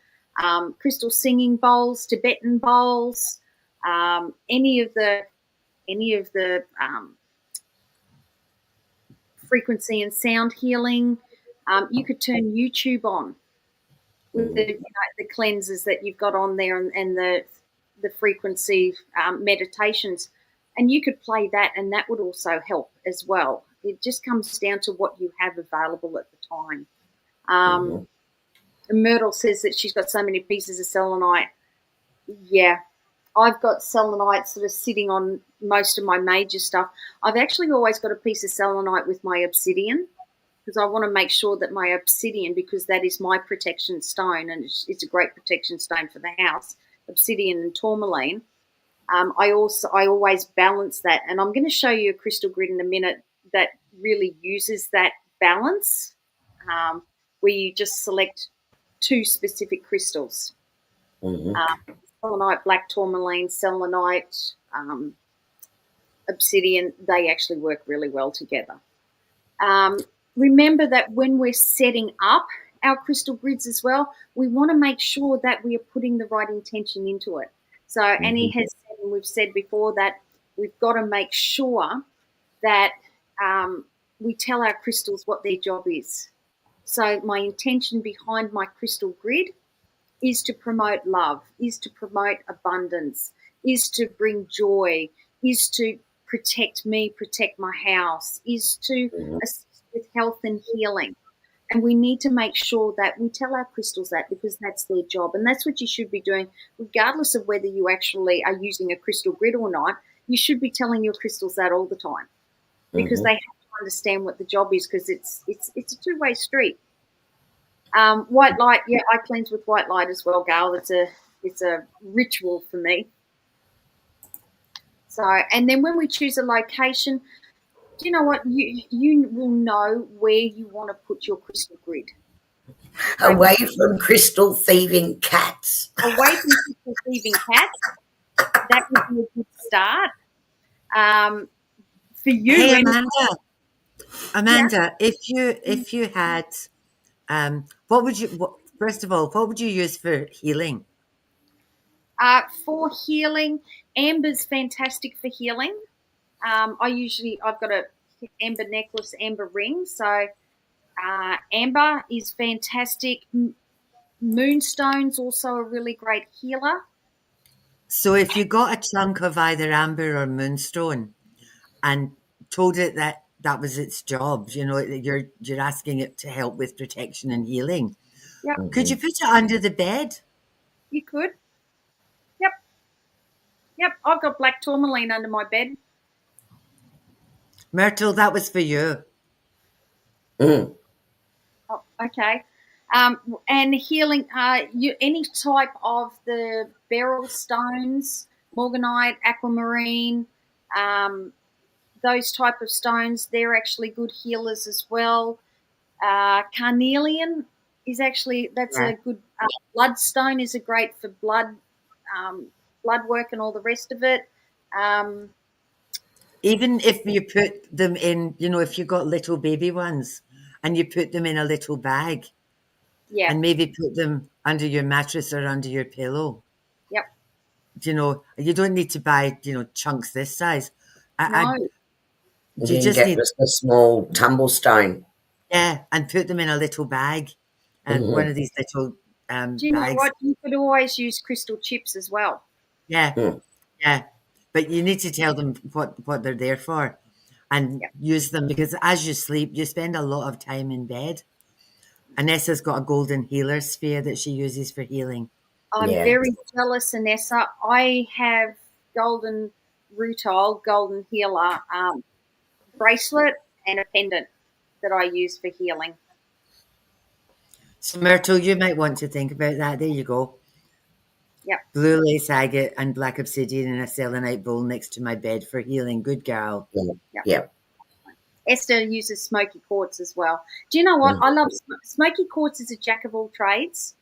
crystal singing bowls, Tibetan bowls, any of the frequency and sound healing. You could turn YouTube on with the cleanses that you've got on there and the frequency meditations, and you could play that, and that would also help as well. It just comes down to what you have available at the time. Myrtle says that she's got so many pieces of selenite. Yeah, I've got selenite sort of sitting on most of my major stuff. I've actually always got a piece of selenite with my obsidian, because I want to make sure that my obsidian, because that is my protection stone, and it's a great protection stone for the house, obsidian and tourmaline. I always balance that, and I'm going to show you a crystal grid in a minute that really uses that balance, where you just select two specific crystals. Selenite, black tourmaline, selenite, obsidian, they actually work really well together. Remember that when we're setting up our crystal grids as well, we want to make sure that we are putting the right intention into it. So Annie has said, and we've said before, that we've got to make sure that we tell our crystals what their job is. So my intention behind my crystal grid is to promote love, is to promote abundance, is to bring joy, is to protect me, protect my house, is to assist with health and healing. And we need to make sure that we tell our crystals that, because that's their job. And that's what you should be doing, regardless of whether you actually are using a crystal grid or not. You should be telling your crystals that all the time, because they have to understand what the job is, because it's a two-way street. White light, yeah, I cleanse with white light as well, Gail. It's a ritual for me. So, and then when we choose a location, do you know what? You will know where you want to put your crystal grid. Away from crystal thieving cats. Away from crystal thieving cats. That would be a good start. For you, Hey, anyway. Amanda, if you had, what would you first of all, what would you use for healing? For healing, amber's fantastic for healing. I've got a amber necklace, amber ring, so amber is fantastic. Moonstone's also a really great healer. So if you got a chunk of either amber or moonstone and told it that that was its job, you're asking it to help with protection and healing, Yep, could you put it under the bed? you could. Yep, I've got black tourmaline under my bed. Myrtle, that was for you. Mm. Oh, okay. And healing, any type of the beryl stones, morganite, aquamarine, those type of stones, they're actually good healers as well. Carnelian is actually, that's Yeah. a good, bloodstone is a great for blood work and all the rest of it. Even if you put them in, if you got little baby ones and you put them in a little bag Yeah, and maybe put them under your mattress or under your pillow, yep. you don't need to buy, chunks this size. No, You You can just get need, just a small tumblestone. yeah, and put them in a little bag, and one of these little do you know bags. what? You could always use crystal chips as well. Yeah, Mm. yeah. But you need to tell them what they're there for and Yep. use them, because as you sleep, you spend a lot of time in bed. Anessa's got a golden healer sphere that she uses for healing. I'm Yeah. very jealous, Anessa. I have golden rutile, golden healer bracelet and a pendant that I use for healing. So Myrtle, you might want to think about that. There you go. Yep. Blue lace agate and black obsidian in a selenite bowl next to my bed for healing. Good girl. Yeah. Esther uses smoky quartz as well. Do you know what? I love smoky quartz is a jack of all trades.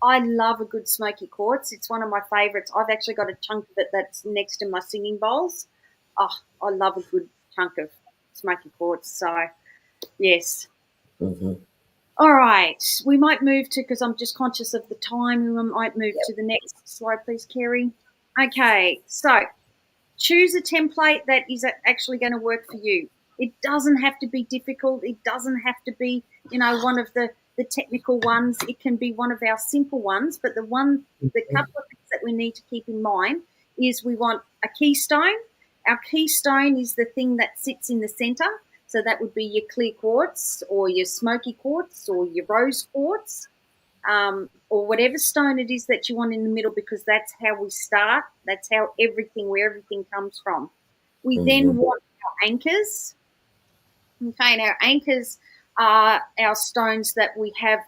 I love a good smoky quartz. It's one of my favourites. I've actually got a chunk of it that's next to my singing bowls. Oh, I love a good chunk of smoky quartz. So, yes. Mm-hmm. All right. We might move to, because I'm just conscious of the time, we might move to the next slide, please, Kerrie. Okay. So, choose a template that is actually going to work for you. It doesn't have to be difficult. It doesn't have to be, one of the technical ones. It can be one of our simple ones. But the couple of things that we need to keep in mind is we want a keystone. Our keystone is the thing that sits in the center. So that would be your clear quartz or your smoky quartz or your rose quartz, or whatever stone it is that you want in the middle, because that's how we start. That's how where everything comes from. We then want our anchors. Okay, and our anchors are our stones that we have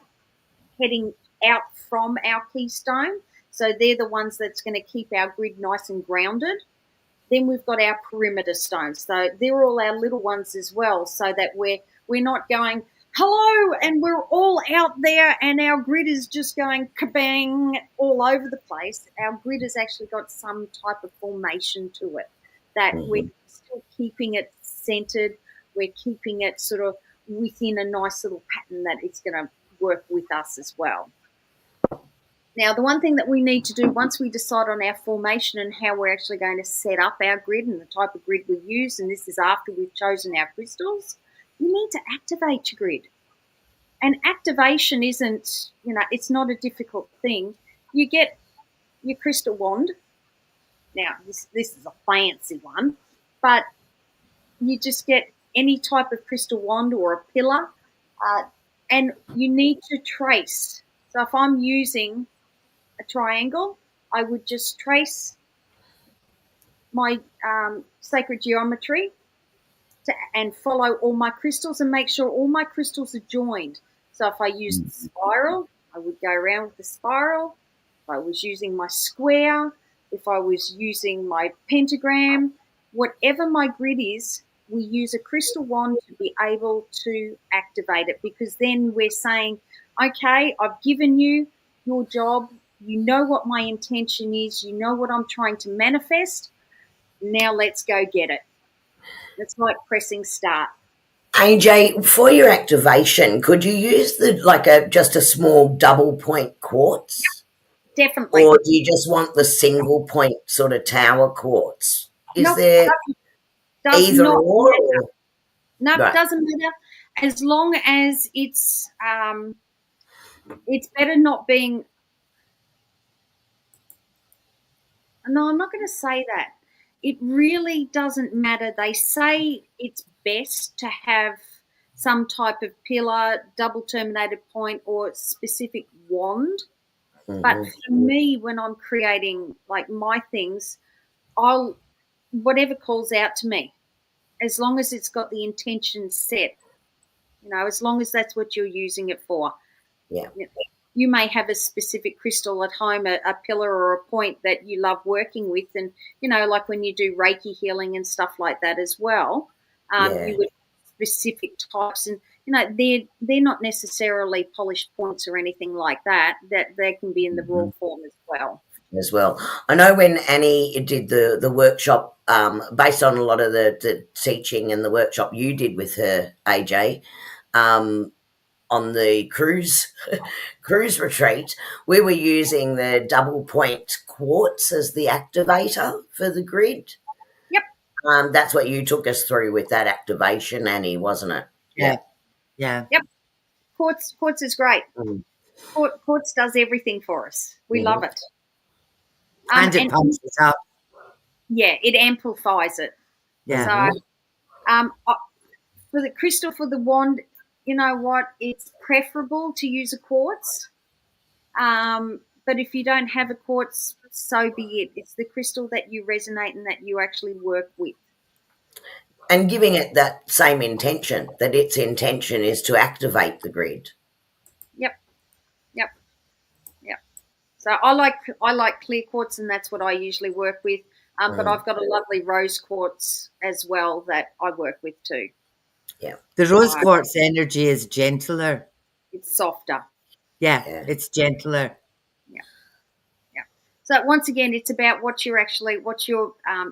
heading out from our keystone. So they're the ones that's going to keep our grid nice and grounded. Then we've got our perimeter stones. So they're all our little ones as well, so that we're not going, hello, and we're all out there and our grid is just going kabang all over the place. Our grid has actually got some type of formation to it, that we're still keeping it centered. We're keeping it sort of within a nice little pattern that it's going to work with us as well. Now, the one thing that we need to do once we decide on our formation and how we're actually going to set up our grid and the type of grid we use, and this is after we've chosen our crystals, you need to activate your grid. And activation isn't, it's not a difficult thing. You get your crystal wand. Now, this is a fancy one, but you just get any type of crystal wand or a pillar, and you need to trace. So if I'm using a triangle, I would just trace my sacred geometry and follow all my crystals and make sure all my crystals are joined. So if I used the spiral, I would go around with the spiral. If I was using my square, if I was using my pentagram, whatever my grid is, we use a crystal wand to be able to activate it, because then we're saying, okay, I've given you your job. You know what my intention is. You know what I'm trying to manifest. Now let's go get it. It's like pressing start. AJ, for your activation, could you use just a small double point quartz? Definitely. Or do you just want the single point sort of tower quartz? Is Nope, there does either not or? matter. Nope, Right. doesn't matter. As long as it's better not being. No, I'm not going to say that. It really doesn't matter. They say it's best to have some type of pillar, double terminated point, or specific wand. But for me, when I'm creating like my things, I'll whatever calls out to me, as long as it's got the intention set. As long as that's what you're using it for. Yeah. You may have a specific crystal at home, a pillar or a point that you love working with, and like when you do Reiki healing and stuff like that as well, Yeah. you would have specific types, and they're not necessarily polished points or anything like that. That they can be in the raw form as well. As well. I know when Annie did the workshop, based on a lot of the teaching and the workshop you did with her, AJ, on the cruise retreat, we were using the double point quartz as the activator for the grid. Yep. That's what you took us through with that activation, Annie, wasn't it? Yeah. Yep. Quartz is great. Mm. Quartz does everything for us. We love it. And it pumps it up. Yeah, it amplifies it. Yeah. So, for the crystal, for the wand, you know what? It's preferable to use a quartz. But if you don't have a quartz, so be it. It's the crystal that you resonate and that you actually work with. And giving it that same intention, that its intention is to activate the grid. Yep. So I like clear quartz, and that's what I usually work with. But I've got a lovely rose quartz as well that I work with too. Yeah. The rose quartz energy is gentler. It's softer. Yeah, it's gentler. Yeah. So once again, it's about what your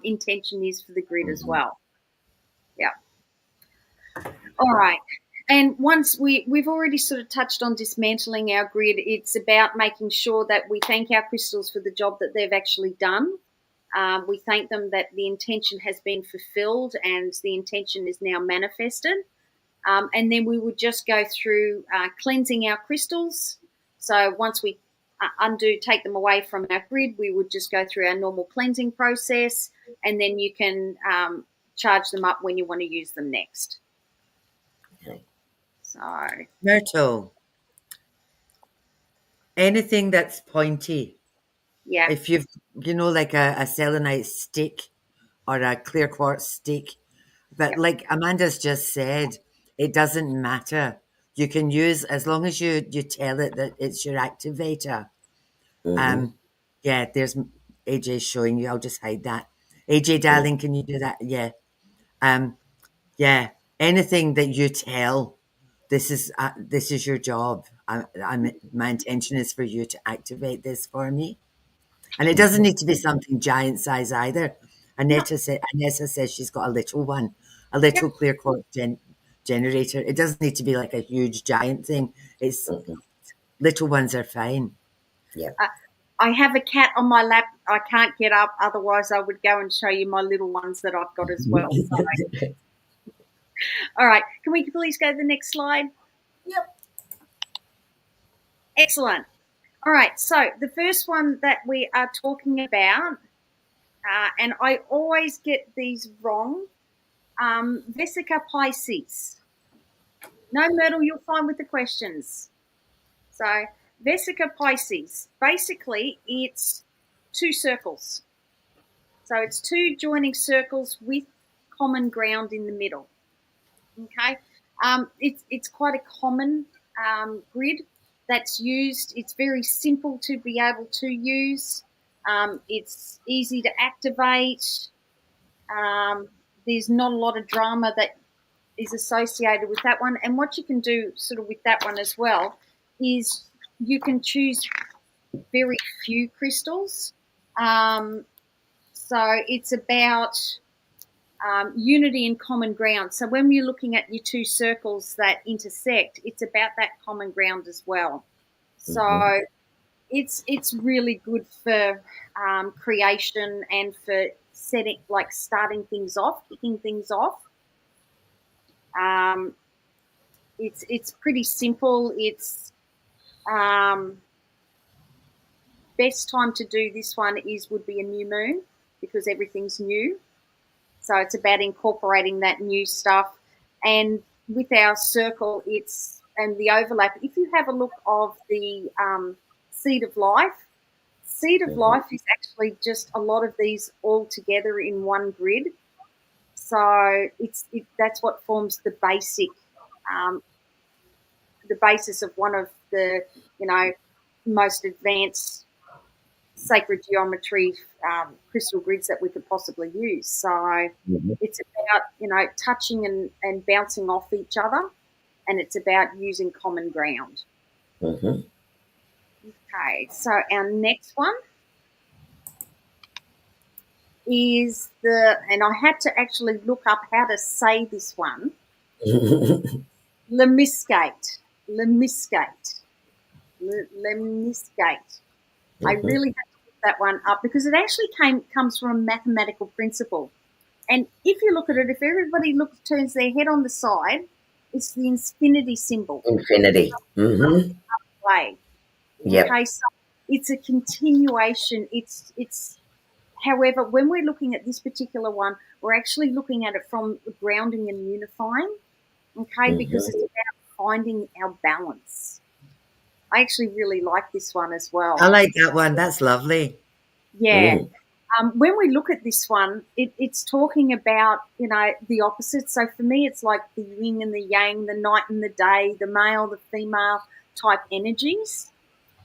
intention is for the grid as well. Yeah. All right. And once we've already sort of touched on dismantling our grid, it's about making sure that we thank our crystals for the job that they've actually done. We thank them that the intention has been fulfilled and the intention is now manifested. And then we would just go through cleansing our crystals. So once we take them away from our grid, we would just go through our normal cleansing process, and then you can charge them up when you want to use them next. Okay. So, Myrtle, anything that's pointy. yeah. If you've, like a selenite stick or a clear quartz stick, but like Amanda's just said, it doesn't matter. You can use, as long as you tell it that it's your activator. Yeah, there's AJ showing you. I'll just hide that. AJ, darling, can you do that? Yeah. Yeah. Anything that you tell, this is your job. My intention is for you to activate this for me. And it doesn't need to be something giant size either. Anessa says she's got a little one, a little clear quartz generator. It doesn't need to be like a huge giant thing. It's little ones are fine. Yeah. I have a cat on my lap. I can't get up. Otherwise, I would go and show you my little ones that I've got as well. So. All right. Can we please go to the next slide? Yep. Excellent. All right. So the first one that we are talking about, and I always get these wrong, Vesica Pisces. No, Myrtle, you'll find with the questions. So Vesica Pisces, basically it's two circles. So it's two joining circles with common ground in the middle. Okay. It's quite a common grid that's used. It's very simple to be able to use. It's easy to activate. There's not a lot of drama that is associated with that one. And what you can do sort of with that one as well is you can choose very few crystals. So it's about unity and common ground. So when you're looking at your two circles that intersect, it's about that common ground as well. So it's really good for creation and for starting things off, kicking things off. Um, it's pretty simple. It's best time to do this one would be a new moon because everything's new. So it's about incorporating that new stuff. And with our circle, and the overlap. If you have a look of the seed of life, seed of life is actually just a lot of these all together in one grid. So that's what forms um, the basis of one of the most advanced sacred geometry crystal grids that we could possibly use. So it's about touching and bouncing off each other, and it's about using common ground. Mm-hmm. Okay, so our next one is and I had to actually look up how to say this one. Lemniscate. Lemniscate. Lemniscate. I really had to look that one up because it actually comes from a mathematical principle. And if you look at it, if everybody turns their head on the side, it's the infinity symbol. Infinity. Mm-hmm. Way. Yep. Okay, so it's a continuation. It's however, when we're looking at this particular one, we're actually looking at it from grounding and unifying. Okay, because it's about finding our balance. I actually really like this one as well. I like that one. That's lovely. Yeah. When we look at this one, it's talking about, the opposite. So for me, it's like the yin and the yang, the night and the day, the male, the female type energies.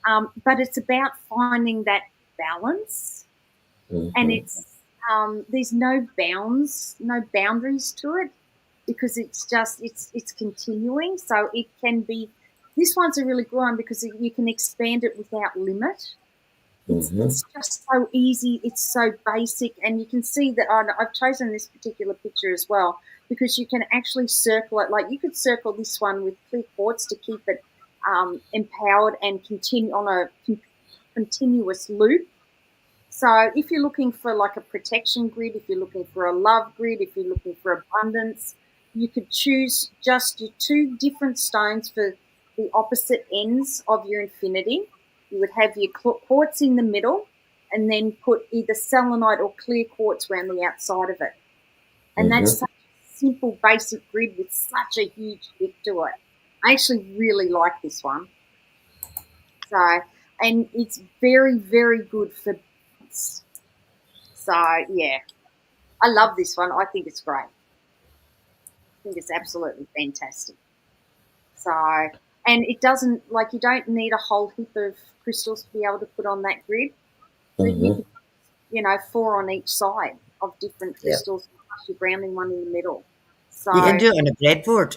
But it's about finding that balance. And there's no bounds, no boundaries to it because it's just, it's continuing. So it can be, this one's a really good one because you can expand it without limit. It's just so easy. It's so basic. And you can see that I've chosen this particular picture as well because you can actually circle it. Like you could circle this one with clear quartz to keep it empowered and continue on a continuous loop. So if you're looking for like a protection grid, if you're looking for a love grid, if you're looking for abundance, you could choose just your two different stones for the opposite ends of your infinity. You would have your quartz in the middle and then put either selenite or clear quartz around the outside of it. And that's such a simple, basic grid with such a huge gift to it. I actually really like this one. So, and it's very, very good for balance. So, yeah, I love this one. I think it's great. I think it's absolutely fantastic. So, and it doesn't, you don't need a whole heap of crystals to be able to put on that grid. But you could, 4 on each side of different crystals, plus your grounding one in the middle. So You can do it on a breadboard.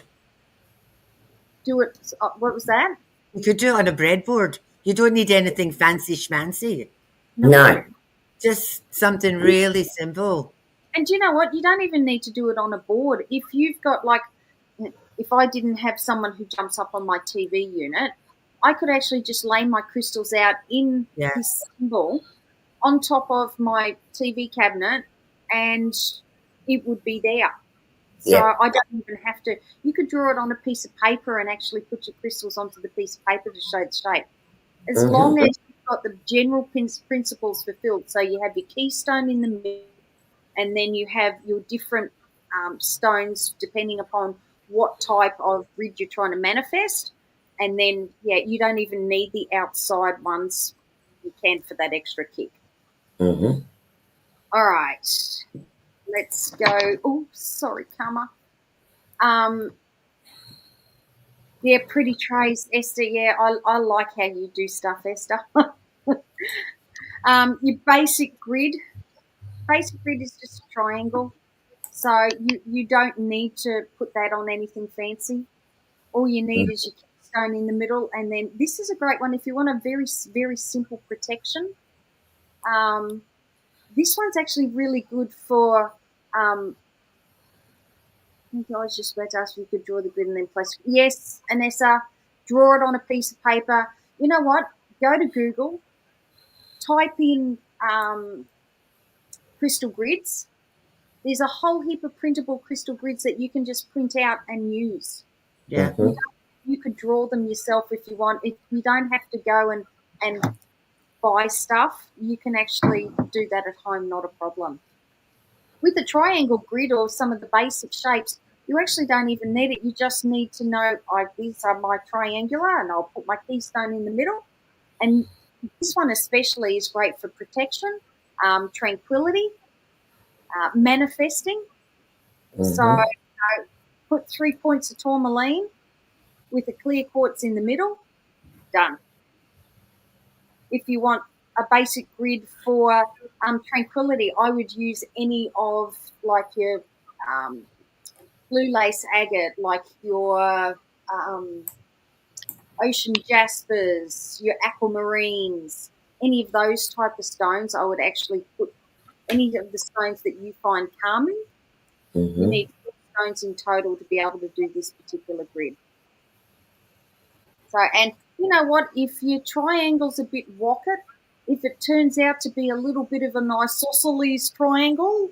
do it. What was that? You could do it on a breadboard. You don't need anything fancy schmancy. No. Just something really simple. And you know what? You don't even need to do it on a board. If you've got if I didn't have someone who jumps up on my TV unit, I could actually just lay my crystals out in this symbol on top of my TV cabinet and it would be there. So I don't even have to. You could draw it on a piece of paper and actually put your crystals onto the piece of paper to show the shape. As long as you've got the general principles fulfilled. So you have your keystone in the middle and then you have your different stones depending upon what type of grid you're trying to manifest. And then, you don't even need the outside ones. You can for that extra kick. All right. Let's go. Oh, sorry, Karma. Pretty trays, Esther. Yeah, I like how you do stuff, Esther. Your basic grid is just a triangle. So you don't need to put that on anything fancy. All you need is your keystone in the middle. And then this is a great one if you want a very, very simple protection. This one's actually really good for I think I was just about to ask if you could draw the grid and then place. Yes, Anessa, draw it on a piece of paper. You know what? go to Google, type in crystal grids. There's a whole heap of printable crystal grids that you can just print out and use. Yeah. You could draw them yourself if you want. If you don't have to go and buy stuff, you can actually do that at home, not a problem. With a triangle grid or some of the basic shapes, you actually don't even need it. You just need to know, these are my triangular, and I'll put my keystone in the middle. And this one especially is great for protection, tranquility, manifesting. So put 3 points of tourmaline with a clear quartz in the middle, done. If you want a basic grid for tranquility, I would use any of like your blue lace agate, like your ocean jaspers, your aquamarines, any of those type of stones. I would actually put any of the stones that you find calming. You need 4 stones in total to be able to do this particular grid. So, and you know what? If your triangle's a bit wocket, if it turns out to be a little bit of an isosceles triangle,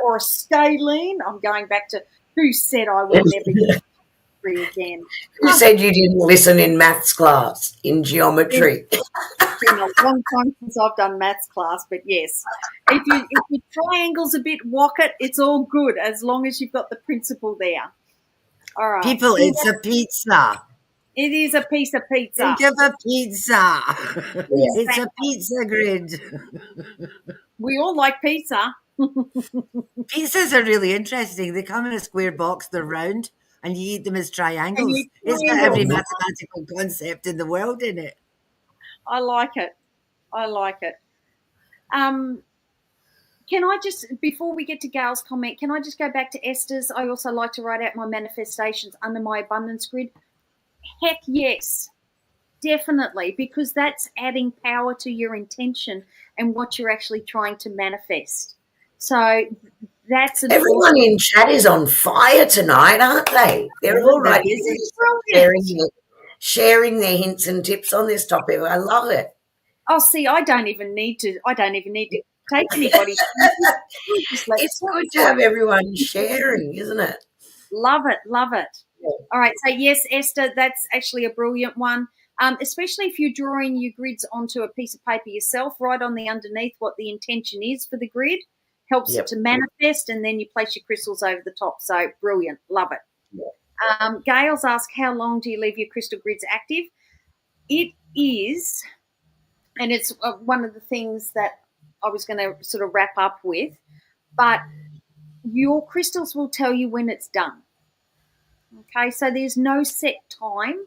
or a scalene, I'm going back to who said I would never use three again. You said you didn't listen in maths class, in geometry. It's been a long time since I've done maths class, but yes. If your triangle's a bit wocket, it's all good as long as you've got the principle there. All right. People, it's a pizza. It is a piece of pizza. Think of a pizza. It's a pizza grid. We all like pizza. Pizzas are really interesting. They come in a square box, they're round, and you eat them as triangles. It's got every mathematical concept in the world in it. I like it. I like it. Can I just, before we get to Gail's comment, can I just go back to Esther's? I also like to write out my manifestations under my abundance grid. Heck yes, definitely, because that's adding power to your intention and what you're actually trying to manifest. So that's everyone in chat is on fire tonight, aren't they? They're all right. Sharing their hints and tips on this topic. I love it. Oh, see, I don't even need to take anybody. It's good to have everyone sharing, isn't it? Love it. Yeah. All right. So, yes, Esther, that's actually a brilliant one, especially if you're drawing your grids onto a piece of paper yourself, right on the underneath what the intention is for the grid. Helps it to manifest, and then you place your crystals over the top. So, brilliant. Love it. Yeah. Gail's asked, how long do you leave your crystal grids active? It is, and it's one of the things that I was going to sort of wrap up with, but your crystals will tell you when it's done. Okay, so there's no set time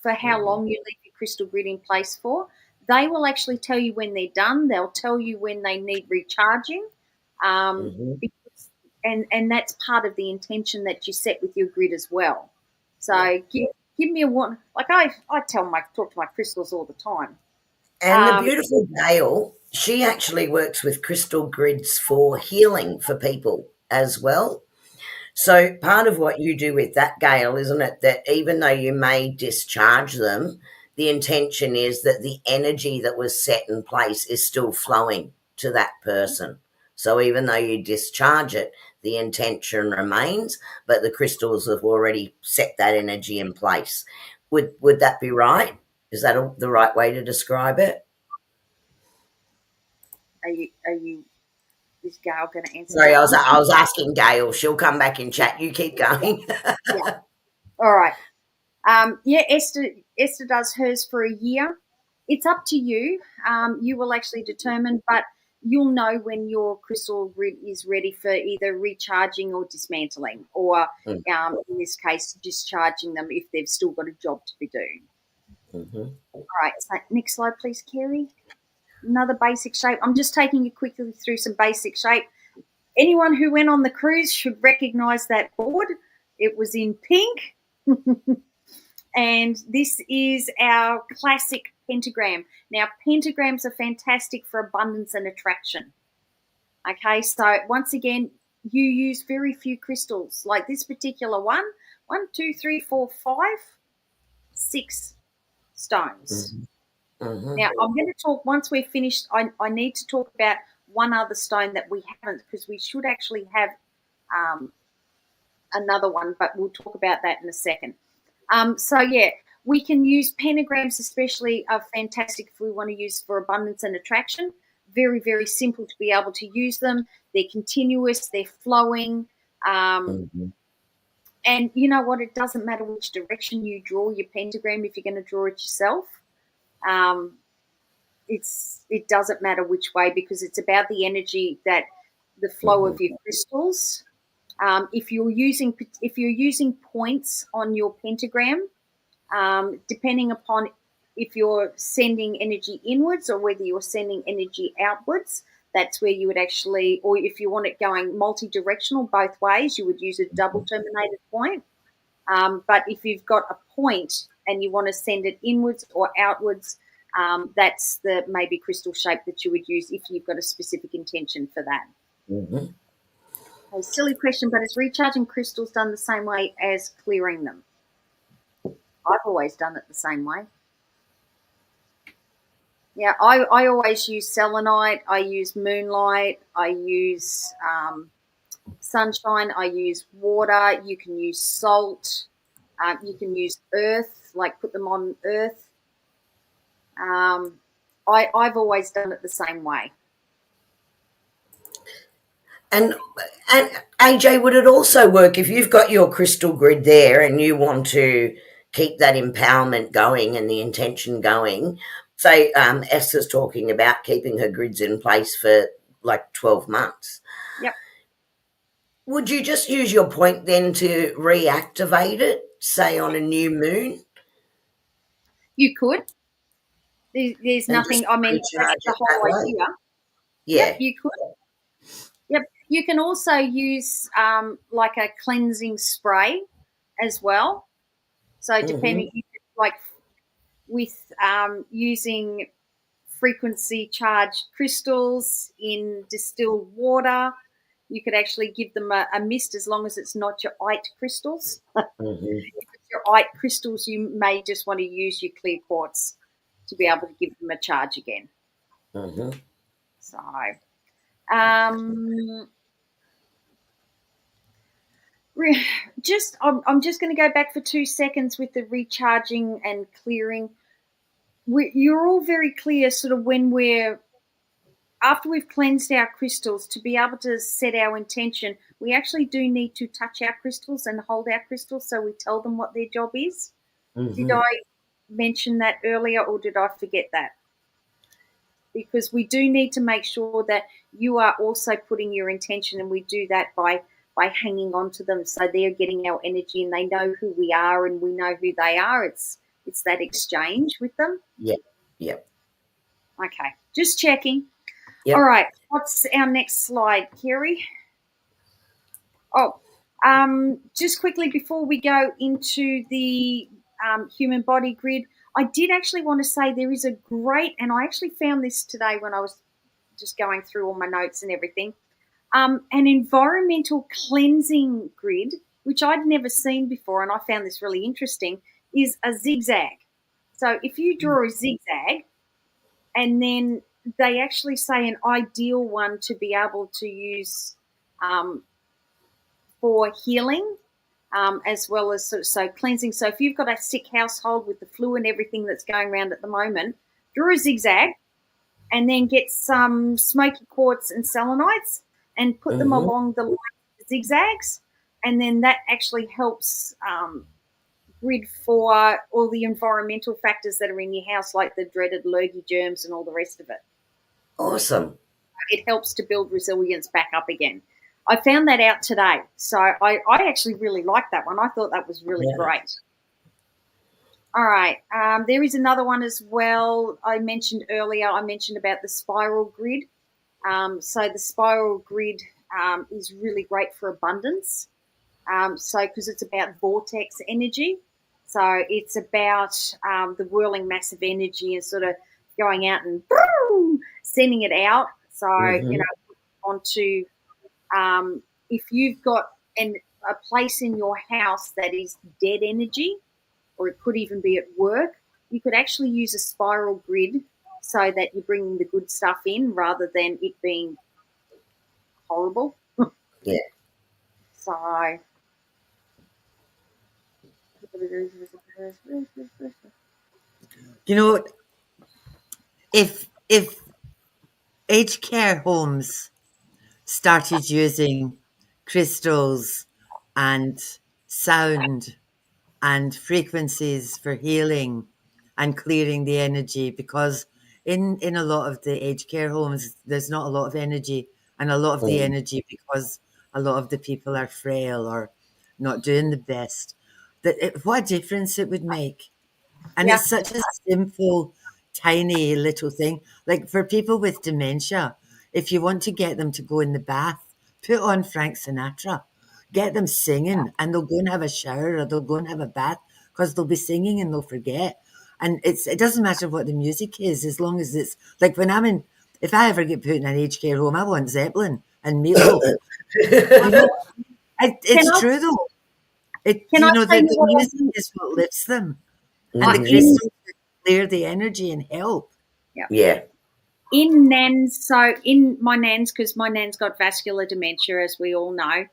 for how long you leave your crystal grid in place for. They will actually tell you when they're done. They'll tell you when they need recharging, because, and that's part of the intention that you set with your grid as well. So give me a one. Like I talk to my crystals all the time. And the beautiful Gail, she actually works with crystal grids for healing for people as well. So part of what you do with that, Gail, isn't it, that even though you may discharge them, the intention is that the energy that was set in place is still flowing to that person. So even though you discharge it, the intention remains, but the crystals have already set that energy in place. Would that be right? Is that the right way to describe it? Are you? Is Gail going to answer? Sorry, I was asking Gail. She'll come back in chat. You keep going. Yeah. All right. Esther does hers for a year. It's up to you. You will actually determine, but you'll know when your crystal grid is ready for either recharging or dismantling, or in this case, discharging them if they've still got a job to be doing. All right. So next slide, please, Kerrie. Another basic shape. I'm just taking you quickly through some basic shape. Anyone who went on the cruise should recognize that board. It was in pink. And this is our classic pentagram. Now, pentagrams are fantastic for abundance and attraction. Okay, so once again, you use very few crystals. Like this particular one, 1, 2, 3, 4, 5, 6 stones. Mm-hmm. Now, I'm going to talk, once we're finished, I need to talk about one other stone that we haven't, because we should actually have another one, but we'll talk about that in a second. So, yeah, we can use pentagrams, especially are fantastic if we want to use for abundance and attraction. Very, very simple to be able to use them. They're continuous, they're flowing. And you know what? It doesn't matter which direction you draw your pentagram if you're going to draw it yourself. It doesn't matter which way, because it's about the energy, that the flow of your crystals. If you're using points on your pentagram, depending upon if you're sending energy inwards or whether you're sending energy outwards, that's where you would actually, or if you want it going multi-directional both ways, you would use a double terminated point. But if you've got a point and you want to send it inwards or outwards, that's the maybe crystal shape that you would use if you've got a specific intention for that. A silly question, but is recharging crystals done the same way as clearing them? I've always done it the same way. Yeah, I always use selenite, I use moonlight, I use sunshine, I use water, you can use salt, you can use earth, like put them on earth. I've always done it the same way. And AJ, would it also work if you've got your crystal grid there and you want to keep that empowerment going and the intention going? Say Esther's talking about keeping her grids in place for like 12 months. Yep. Would you just use your point then to reactivate it, say on a new moon? You could. There's nothing, I mean, that's the whole idea. Yeah. Yep, you could. Yep. You can also use like a cleansing spray as well. So depending, like with using frequency charged crystals in distilled water, you could actually give them a mist, as long as it's not your ite crystals. If it's your ite crystals, you may just want to use your clear quartz to be able to give them a charge again. So, I'm just going to go back for 2 seconds with the recharging and clearing. You're all very clear, sort of, when after we've cleansed our crystals, to be able to set our intention, we actually do need to touch our crystals and hold our crystals, so we tell them what their job is. Did I mention that earlier, or did I forget that? Because we do need to make sure that you are also putting your intention, and we do that by hanging on to them, so they're getting our energy and they know who we are and we know who they are. It's that exchange with them. Yep. Okay, just checking. Yep. All right, what's our next slide, Kerrie? Just quickly before we go into the human body grid, I did actually want to say there is a great, and I actually found this today when I was just going through all my notes and everything, an environmental cleansing grid, which I'd never seen before, and I found this really interesting, is a zigzag. So if you draw a zigzag, and then they actually say an ideal one to be able to use for healing, as well as so cleansing. So if you've got a sick household with the flu and everything that's going around at the moment, draw a zigzag and then get some smoky quartz and selenites and put them along the line of the zigzags, and then that actually helps grid for all the environmental factors that are in your house, like the dreaded lurgy germs and all the rest of it. Awesome. It helps to build resilience back up again. I found that out today, so I actually really liked that one. I thought that was really great. All right, there is another one as well. I mentioned earlier, about the spiral grid. So the spiral grid is really great for abundance. So because it's about vortex energy. So it's about the whirling massive energy and sort of going out and boom, sending it out. So, onto if you've got a place in your house that is dead energy, or it could even be at work, you could actually use a spiral grid so that you're bringing the good stuff in rather than it being horrible. Yeah. So You know, if aged care homes started using crystals and sound and frequencies for healing and clearing the energy, because in a lot of the aged care homes there's not a lot of energy, and a lot of the energy because a lot of the people are frail or not doing the best, what a difference it would make. And yeah, it's such a simple, tiny little thing. Like for people with dementia, if you want to get them to go in the bath, put on Frank Sinatra, get them singing, and they'll go and have a shower or they'll go and have a bath because they'll be singing and they'll forget. And it doesn't matter what the music is, as long as it's like when if I ever get put in an aged care home, I want Zeppelin and Meatloaf. You know, can it's I true though. can I tell you The what I music think? is what lifts them, and the In crystals clear the energy and help. yeah. Yeah. In Nan's, so in my Nan's, because my Nan's got vascular dementia, as we all know,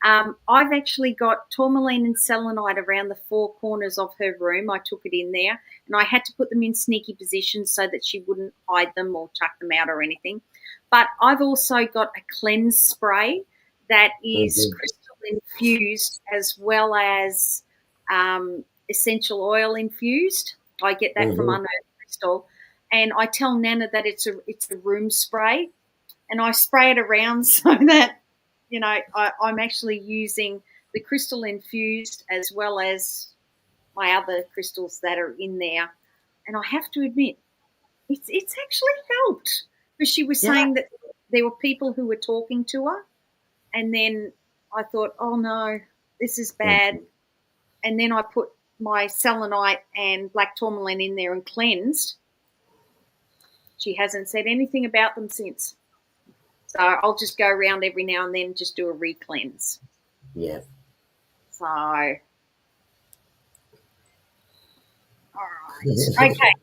I've actually got tourmaline and selenite around the four corners of her room. I took it in there, and I had to put them in sneaky positions so that she wouldn't hide them or chuck them out or anything. But I've also got a cleanse spray that is crystal infused as well as essential oil infused. I get that from Unearthed Crystal, and I tell Nana that it's a room spray, and I spray it around so that I'm actually using the crystal infused as well as my other crystals that are in there. And I have to admit, it's actually helped, because she was Yeah. saying that there were people who were talking to her, and then I thought, oh no, this is bad. And then I put my selenite and black tourmaline in there and cleansed. She hasn't said anything about them since. So I'll just go around every now and then and just do a re-cleanse. Yeah. So, all right. Okay.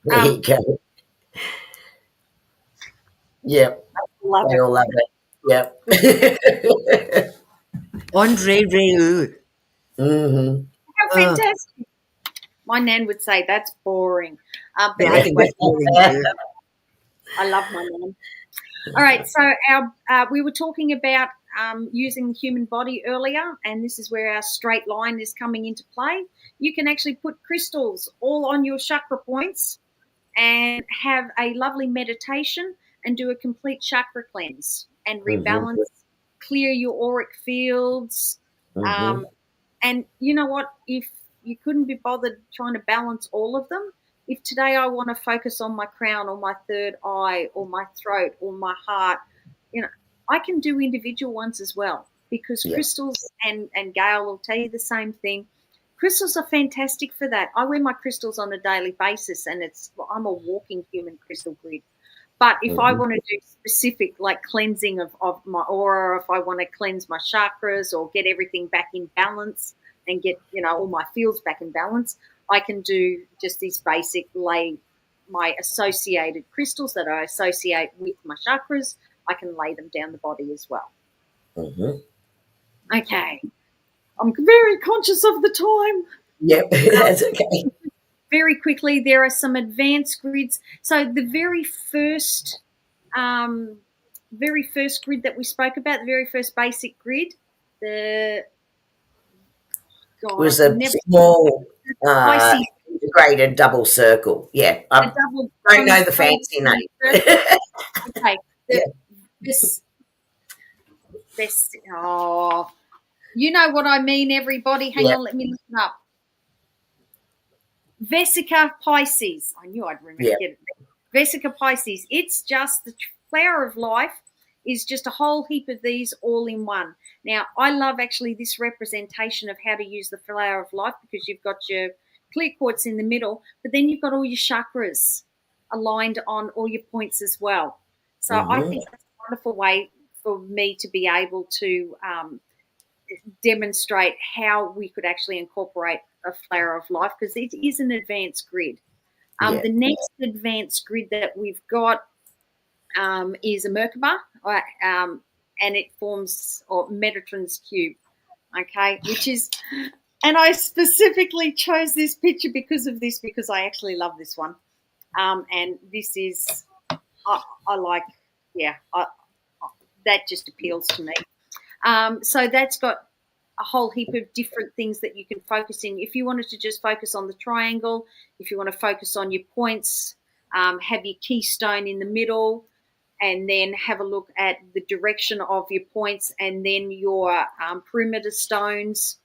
There you go. Yep. Love They it. all love it. Yep. Andre Reu. How fantastic. My Nan would say that's boring. But Yeah, I think anyway, that's boring too. I love my Nan. All right, so we were talking about using the human body earlier, and this is where our straight line is coming into play. You can actually put crystals all on your chakra points and have a lovely meditation and do a complete chakra cleanse and rebalance, clear your auric fields. And you know what? If you couldn't be bothered trying to balance all of them, if today I want to focus on my crown or my third eye or my throat or my heart, I can do individual ones as well, because crystals, and Gail will tell you the same thing. Crystals are fantastic for that. I wear my crystals on a daily basis, and I'm a walking human crystal grid. But if I want to do specific, like cleansing of my aura, if I want to cleanse my chakras or get everything back in balance and get, all my fields back in balance, I can do just these basic my associated crystals that I associate with my chakras. I can lay them down the body as well. Okay. I'm very conscious of the time. Yep, that's okay. Very quickly, there are some advanced grids. So the very first grid that we spoke about, the very first basic grid, Was a small integrated double circle. Yeah, I don't know the fancy name. Okay. Yeah. This, you know what I mean, everybody. Hang on, let me look it up. Vesica Pisces. I knew I'd get it. Vesica Pisces. It's just the flower of life is just a whole heap of these all in one. Now, I love actually this representation of how to use the flower of life, because you've got your clear quartz in the middle, but then you've got all your chakras aligned on all your points as well. So I think that's a wonderful way for me to be able to demonstrate how we could actually incorporate a flower of life, because it is an advanced grid. The next advanced grid that we've got is a Merkaba, and it forms Metatron's cube, okay, which is, and I specifically chose this picture because of this, because I actually love this one. And this is, I like, that just appeals to me. So that's got a whole heap of different things that you can focus in. If you wanted to just focus on the triangle, if you want to focus on your points, have your keystone in the middle, and then have a look at the direction of your points, and then your perimeter stones.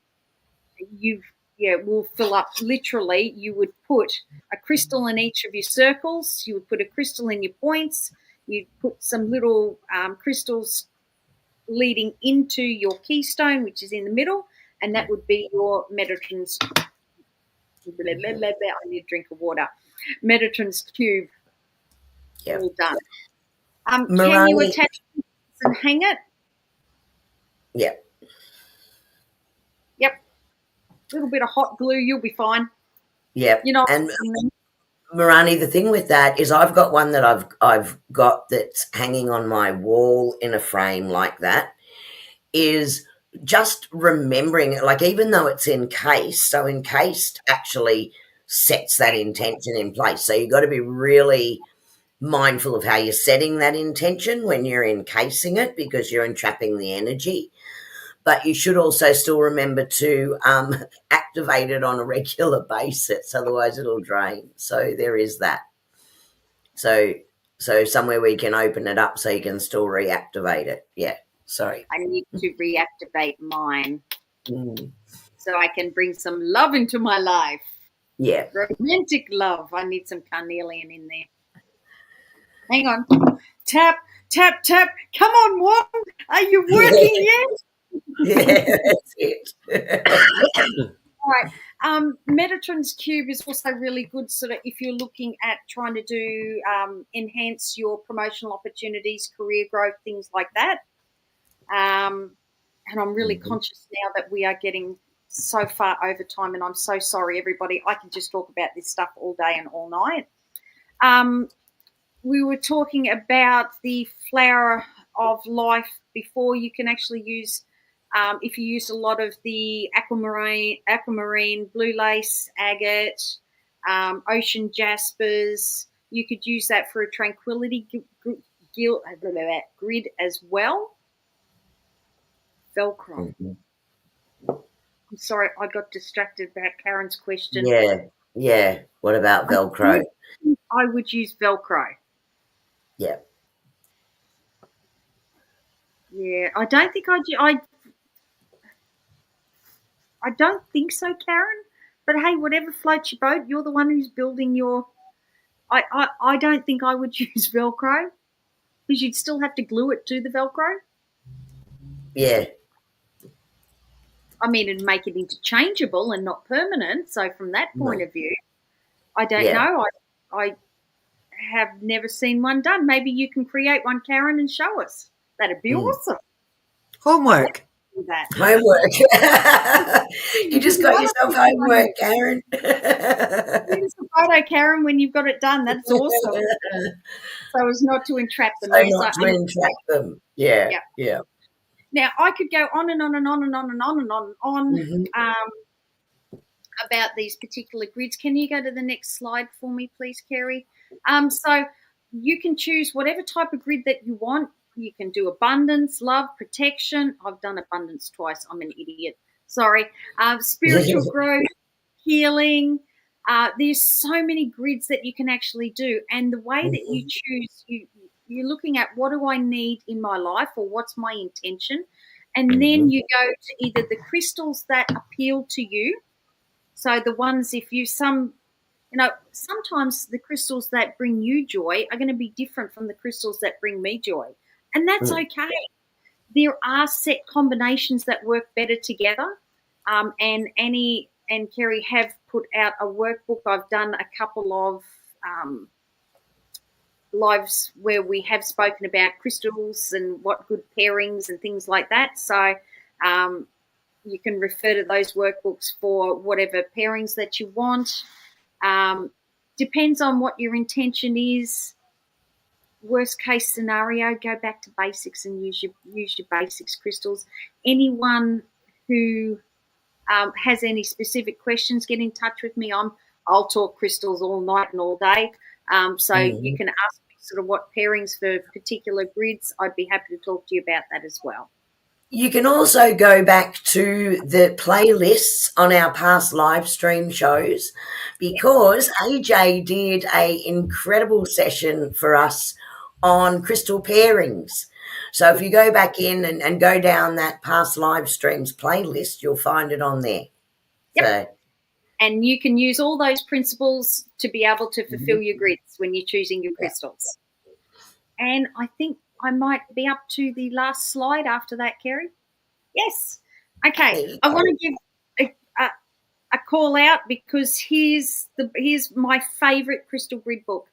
Will fill up. Literally, you would put a crystal in each of your circles. You would put a crystal in your points. You'd put some little crystals leading into your keystone, which is in the middle, and that would be your Metatron's. I need a drink of water. Metatron's cube. Yep. All done. Can you attach it and hang it? Yep. Yep. A little bit of hot glue, you'll be fine. Yep. You know, and Marani, the thing with that is I've got one that I've got that's hanging on my wall in a frame like that, is just remembering it, like even though it's encased, so encased actually sets that intention in place. So you've got to be really mindful of how you're setting that intention when you're encasing it, because you're entrapping the energy. But you should also still remember to activate it on a regular basis, otherwise it'll drain. So there is that. So somewhere where you can open it up so you can still reactivate it. Yeah, sorry. I need to reactivate mine so I can bring some love into my life. Yeah. Romantic love. I need some carnelian in there. Hang on. Tap, tap, tap. Come on, Wong. Are you working yet? Yeah, that's it. All right. Metatron's cube is also really good, sort of if you're looking at trying to do enhance your promotional opportunities, career growth, things like that. And I'm really conscious now that we are getting so far over time, and I'm so sorry, everybody. I can just talk about this stuff all day and all night. We were talking about the flower of life before. You can actually use, if you use a lot of the aquamarine, blue lace, agate, ocean jaspers, you could use that for a tranquility grid as well. Velcro. I'm sorry, I got distracted about Karen's question. Yeah. What about Velcro? I would use Velcro. Yeah. Yeah, I don't think I don't think so, Karen. But hey, whatever floats your boat. You're the one who's building your. I don't think I would use Velcro, because you'd still have to glue it to the Velcro. Yeah. I mean, it'd make it interchangeable and not permanent. So from that point of view, I don't know. I have never seen one done. Maybe you can create one, Karen, and show us. That'd be awesome. Homework. That. Homework. You just got yourself homework, Karen. Here's a photo, Karen, when you've got it done. That's awesome. So as not to entrap them. Yeah. Now, I could go on and on and on and on and on and on about these particular grids. Can you go to the next slide for me, please, Kerrie? So you can choose whatever type of grid that you want. You can do abundance, love, protection. I've done abundance twice. I'm an idiot. Sorry. Spiritual growth, healing. There's so many grids that you can actually do. And the way that you choose, you're looking at what do I need in my life, or what's my intention. And then you go to either the crystals that appeal to you. So the ones, sometimes the crystals that bring you joy are going to be different from the crystals that bring me joy. And that's okay. There are set combinations that work better together. And Annie and Kerrie have put out a workbook. I've done a couple of lives where we have spoken about crystals and what good pairings and things like that. So you can refer to those workbooks for whatever pairings that you want. Depends on what your intention is. Worst case scenario, go back to basics and use your basics crystals. Anyone who has any specific questions, get in touch with me. I'll talk crystals all night and all day. So you can ask me sort of what pairings for particular grids. I'd be happy to talk to you about that as well. You can also go back to the playlists on our past live stream shows, because AJ did an incredible session for us on crystal pairings. So if you go back in and go down that past live streams playlist, you'll find it on there. Yep. So, and you can use all those principles to be able to fulfill your grids when you're choosing your crystals. And I think I might be up to the last slide after that, Kerrie. Yes. Okay. I want to give a call out, because here's my favourite crystal grid book.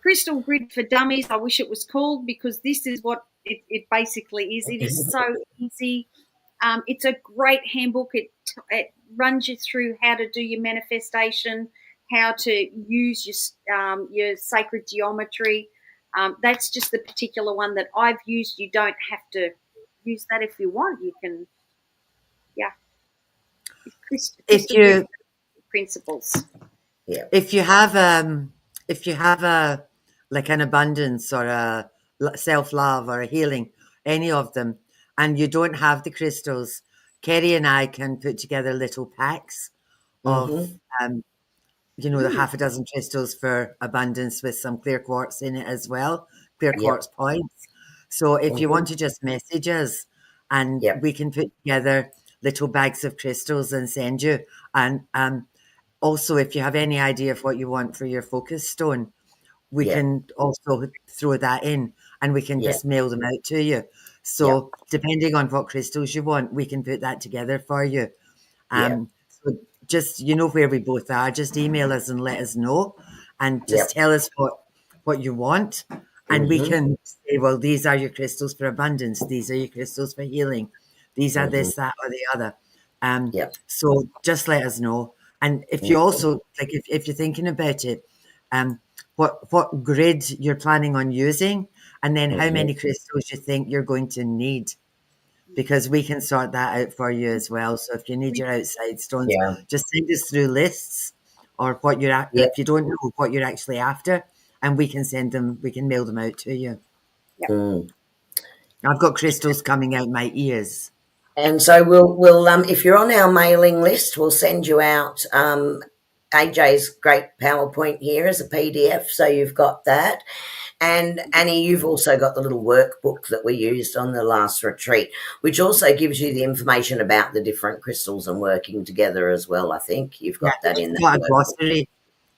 Crystal Grid for Dummies, I wish it was called, because this is what it basically is. It is so easy. It's a great handbook. It runs you through how to do your manifestation, how to use your sacred geometry. That's just the particular one that I've used. You don't have to use that if you want. You can, If you principles. Yeah. If you have a like an abundance or a self-love or a healing, any of them, and you don't have the crystals, Kerrie and I can put together little packs of the half a dozen crystals for abundance with some clear quartz in it as well, clear quartz points. So if you want to just message us, and we can put together little bags of crystals and send you. And also, if you have any idea of what you want for your focus stone, we can also throw that in, and we can just mail them out to you. So depending on what crystals you want, we can put that together for you. So just, where we both are, just email us and let us know, and just tell us what you want. And we can say, well, these are your crystals for abundance. These are your crystals for healing. These are this, that, or the other. So just let us know. And if you also, like, if you're thinking about it, what grid you're planning on using, and then how many crystals you think you're going to need, because we can sort that out for you as well. So if you need your outside stones, just send us through lists, or what you're if you don't know what you're actually after, and we can mail them out to you. I've got crystals coming out my ears. And so we'll if you're on our mailing list, we'll send you out AJ's great PowerPoint here as a PDF, so you've got that. And Annie, you've also got the little workbook that we used on the last retreat, which also gives you the information about the different crystals and working together as well. I think you've got that in there. Got a glossary.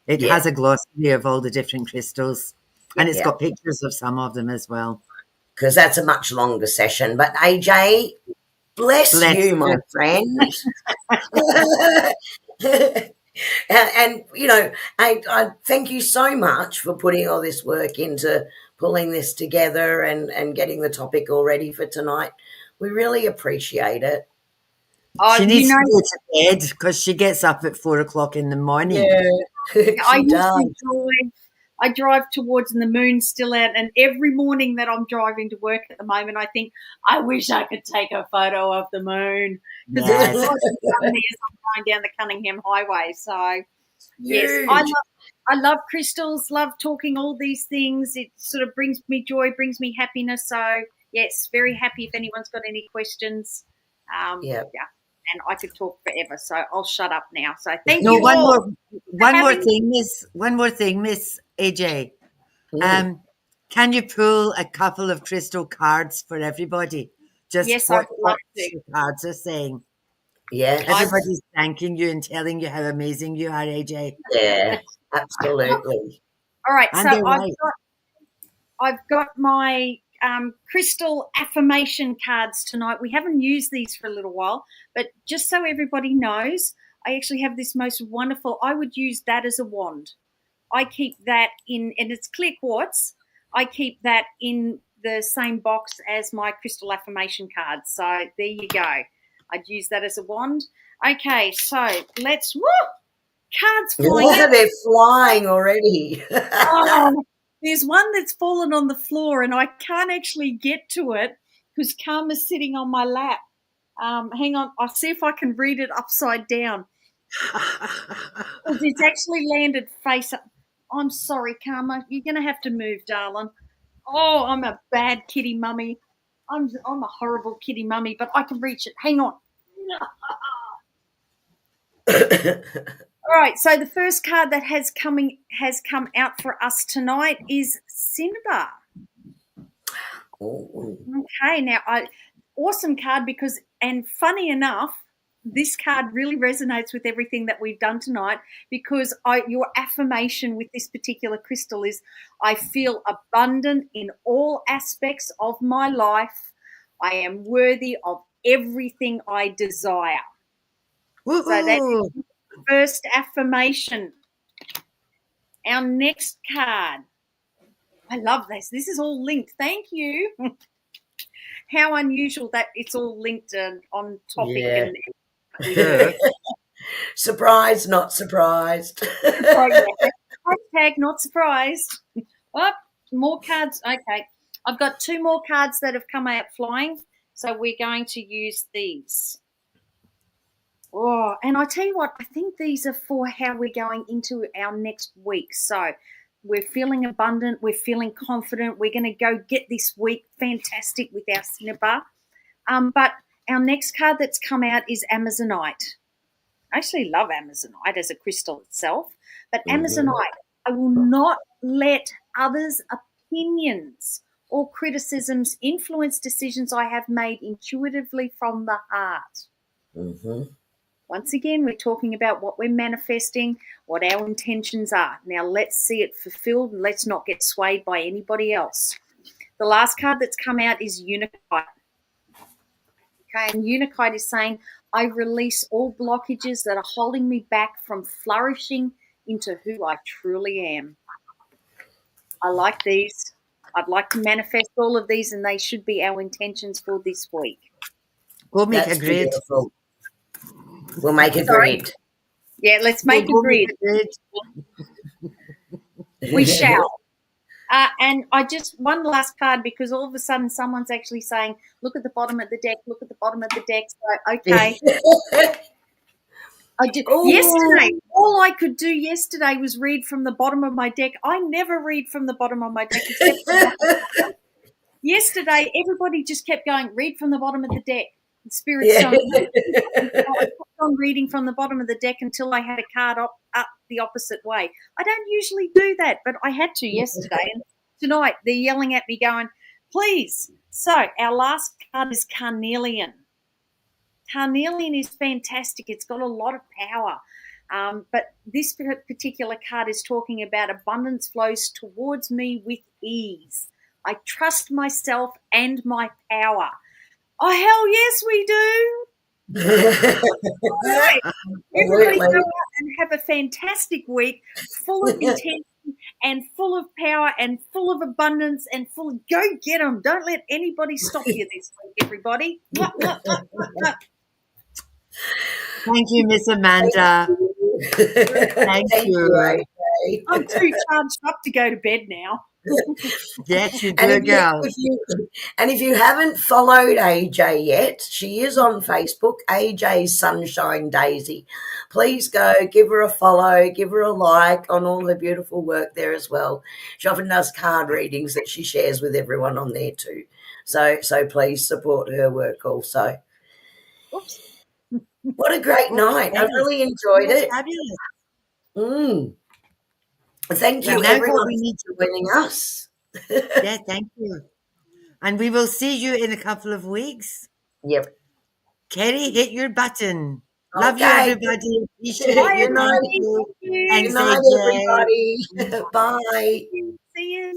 It has a glossary of all the different crystals, and it's got pictures of some of them as well. Because that's a much longer session. But AJ, bless you, my friend. And I thank you so much for putting all this work into pulling this together and getting the topic all ready for tonight. We really appreciate it. She needs to go to bed because she gets up at 4 o'clock in the morning. I drive towards, and the moon's still out, and every morning that I'm driving to work at the moment, I think, I wish I could take a photo of the moon, because it's as I'm going down the Cunningham Highway. So, yes, I love crystals, love talking all these things. It sort of brings me joy, brings me happiness. So, yes, very happy if anyone's got any questions. And I could talk forever, so I'll shut up now. So thank you. One more thing, Miss AJ. Can you pull a couple of crystal cards for everybody? Just what cards are saying. Yes. Everybody's thanking you and telling you how amazing you are, AJ. Yeah, absolutely. All right, so I've got my crystal affirmation cards tonight. We haven't used these for a little while, but just so everybody knows, I actually have this most wonderful, I would use that as a wand. I keep that in, and it's clear quartz. I keep that in the same box as my crystal affirmation cards. So there you go. I'd use that as a wand. Okay, so let's, cards Oh, flying out. they're flying already. Oh, there's one that's fallen on the floor and I can't actually get to it because Karma's sitting on my lap. Hang on, I'll see if I can read it upside down. It's actually landed face up. I'm sorry, Karma. You're going to have to move, darling. Oh, I'm a bad kitty mummy. I'm a horrible kitty mummy, but I can reach it. Hang on. All right, so the first card that has come out for us tonight is Cinnabar. Oh. Okay, now awesome card because, and funny enough, this card really resonates with everything that we've done tonight because your affirmation with this particular crystal is, I feel abundant in all aspects of my life. I am worthy of everything I desire. Woo-hoo. So that's the first affirmation. Our next card. I love this. This is all linked. Thank you. How unusual that it's all linked on topic. Yeah. And Surprised, not surprised. Hashtag not surprised. Oh, more cards. Okay. I've got 2 more cards that have come out flying. So we're going to use these. Oh, and I tell you what, I think these are for how we're going into our next week. So we're feeling abundant. We're feeling confident. We're going to go get this week fantastic with our Cinnabar. But our next card that's come out is Amazonite. I actually love Amazonite as a crystal itself. But Amazonite, I will not let others' opinions or criticisms influence decisions I have made intuitively from the heart. Mm-hmm. Once again, we're talking about what we're manifesting, what our intentions are. Now, let's see it fulfilled and let's not get swayed by anybody else. The last card that's come out is Unikite. Okay, and Unikite is saying, I release all blockages that are holding me back from flourishing into who I truly am. I like these. I'd like to manifest all of these, and they should be our intentions for this week. We'll make That's a grid. beautiful. We'll make a Sorry? grid. Yeah, let's make a grid. We shall. And I just, one last card, because all of a sudden someone's actually saying, look at the bottom of the deck, look at the bottom of the deck. So, okay. I did. Yesterday, all I could do yesterday was read from the bottom of my deck. I never read from the bottom of my deck except yesterday, everybody just kept going, read from the bottom of the deck. The spirit's I kept on reading from the bottom of the deck until I had a card up the opposite way. I don't usually do that, but I had to yesterday. And tonight, they're yelling at me going, please. So our last card is Carnelian. Carnelian is fantastic. It's got a lot of power. But this particular card is talking about abundance flows towards me with ease. I trust myself and my power. Oh, hell yes, we do. All right. Everybody go out and have a fantastic week full of intention and full of power and full of abundance and full of, go get them. Don't let anybody stop you this week, everybody. Thank you, Miss Amanda. Thank you. I'm too charged up to go to bed now. Yes, you do, girl. If you haven't followed AJ yet, she is on Facebook, AJ's Sunshine Daisy. Please go, give her a follow, give her a like on all her beautiful work there as well. She often does card readings that she shares with everyone on there too. So please support her work also. Oops. What a great night. I really enjoyed it. Fabulous. Thank you, everyone, for joining us. Yeah, thank you. And we will see you in a couple of weeks. Yep. Kerrie, hit your button. Love you, Okay. everybody. Appreciate Bye, you. Thank you. Thanks, Good night, everybody. Bye. See you.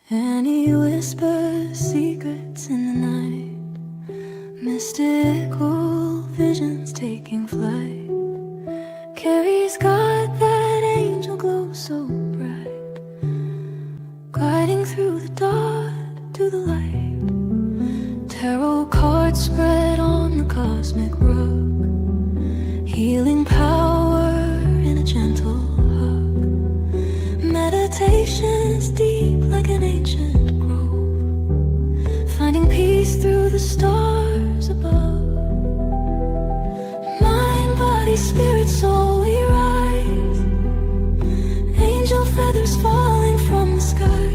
And he whispers secrets in the night, mystical visions taking flight. Kerrie's got that angel glow so bright, guiding through the dark to the light. Tarot cards spread on the cosmic rug, healing power in a gentle hug. Meditation's deep like an ancient grove, finding peace through the stars above. Mind, body, spirit, soul, we rise, angel feathers falling from the sky,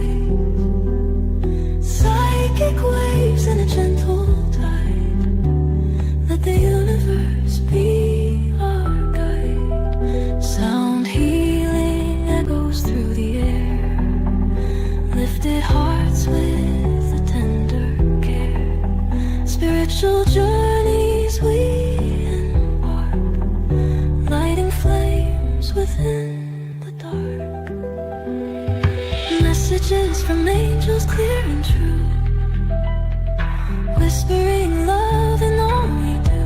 psychic waves in a gentle tide. Let the universe be our guide. Sound healing echoes through the air, lifted hearts with a tender care. Spiritual journeys we embark, lighting flames within the dark. Messages from angels clear and true, whispering love in all we do.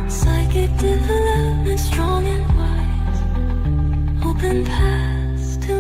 Psychic development strong and wise, open paths to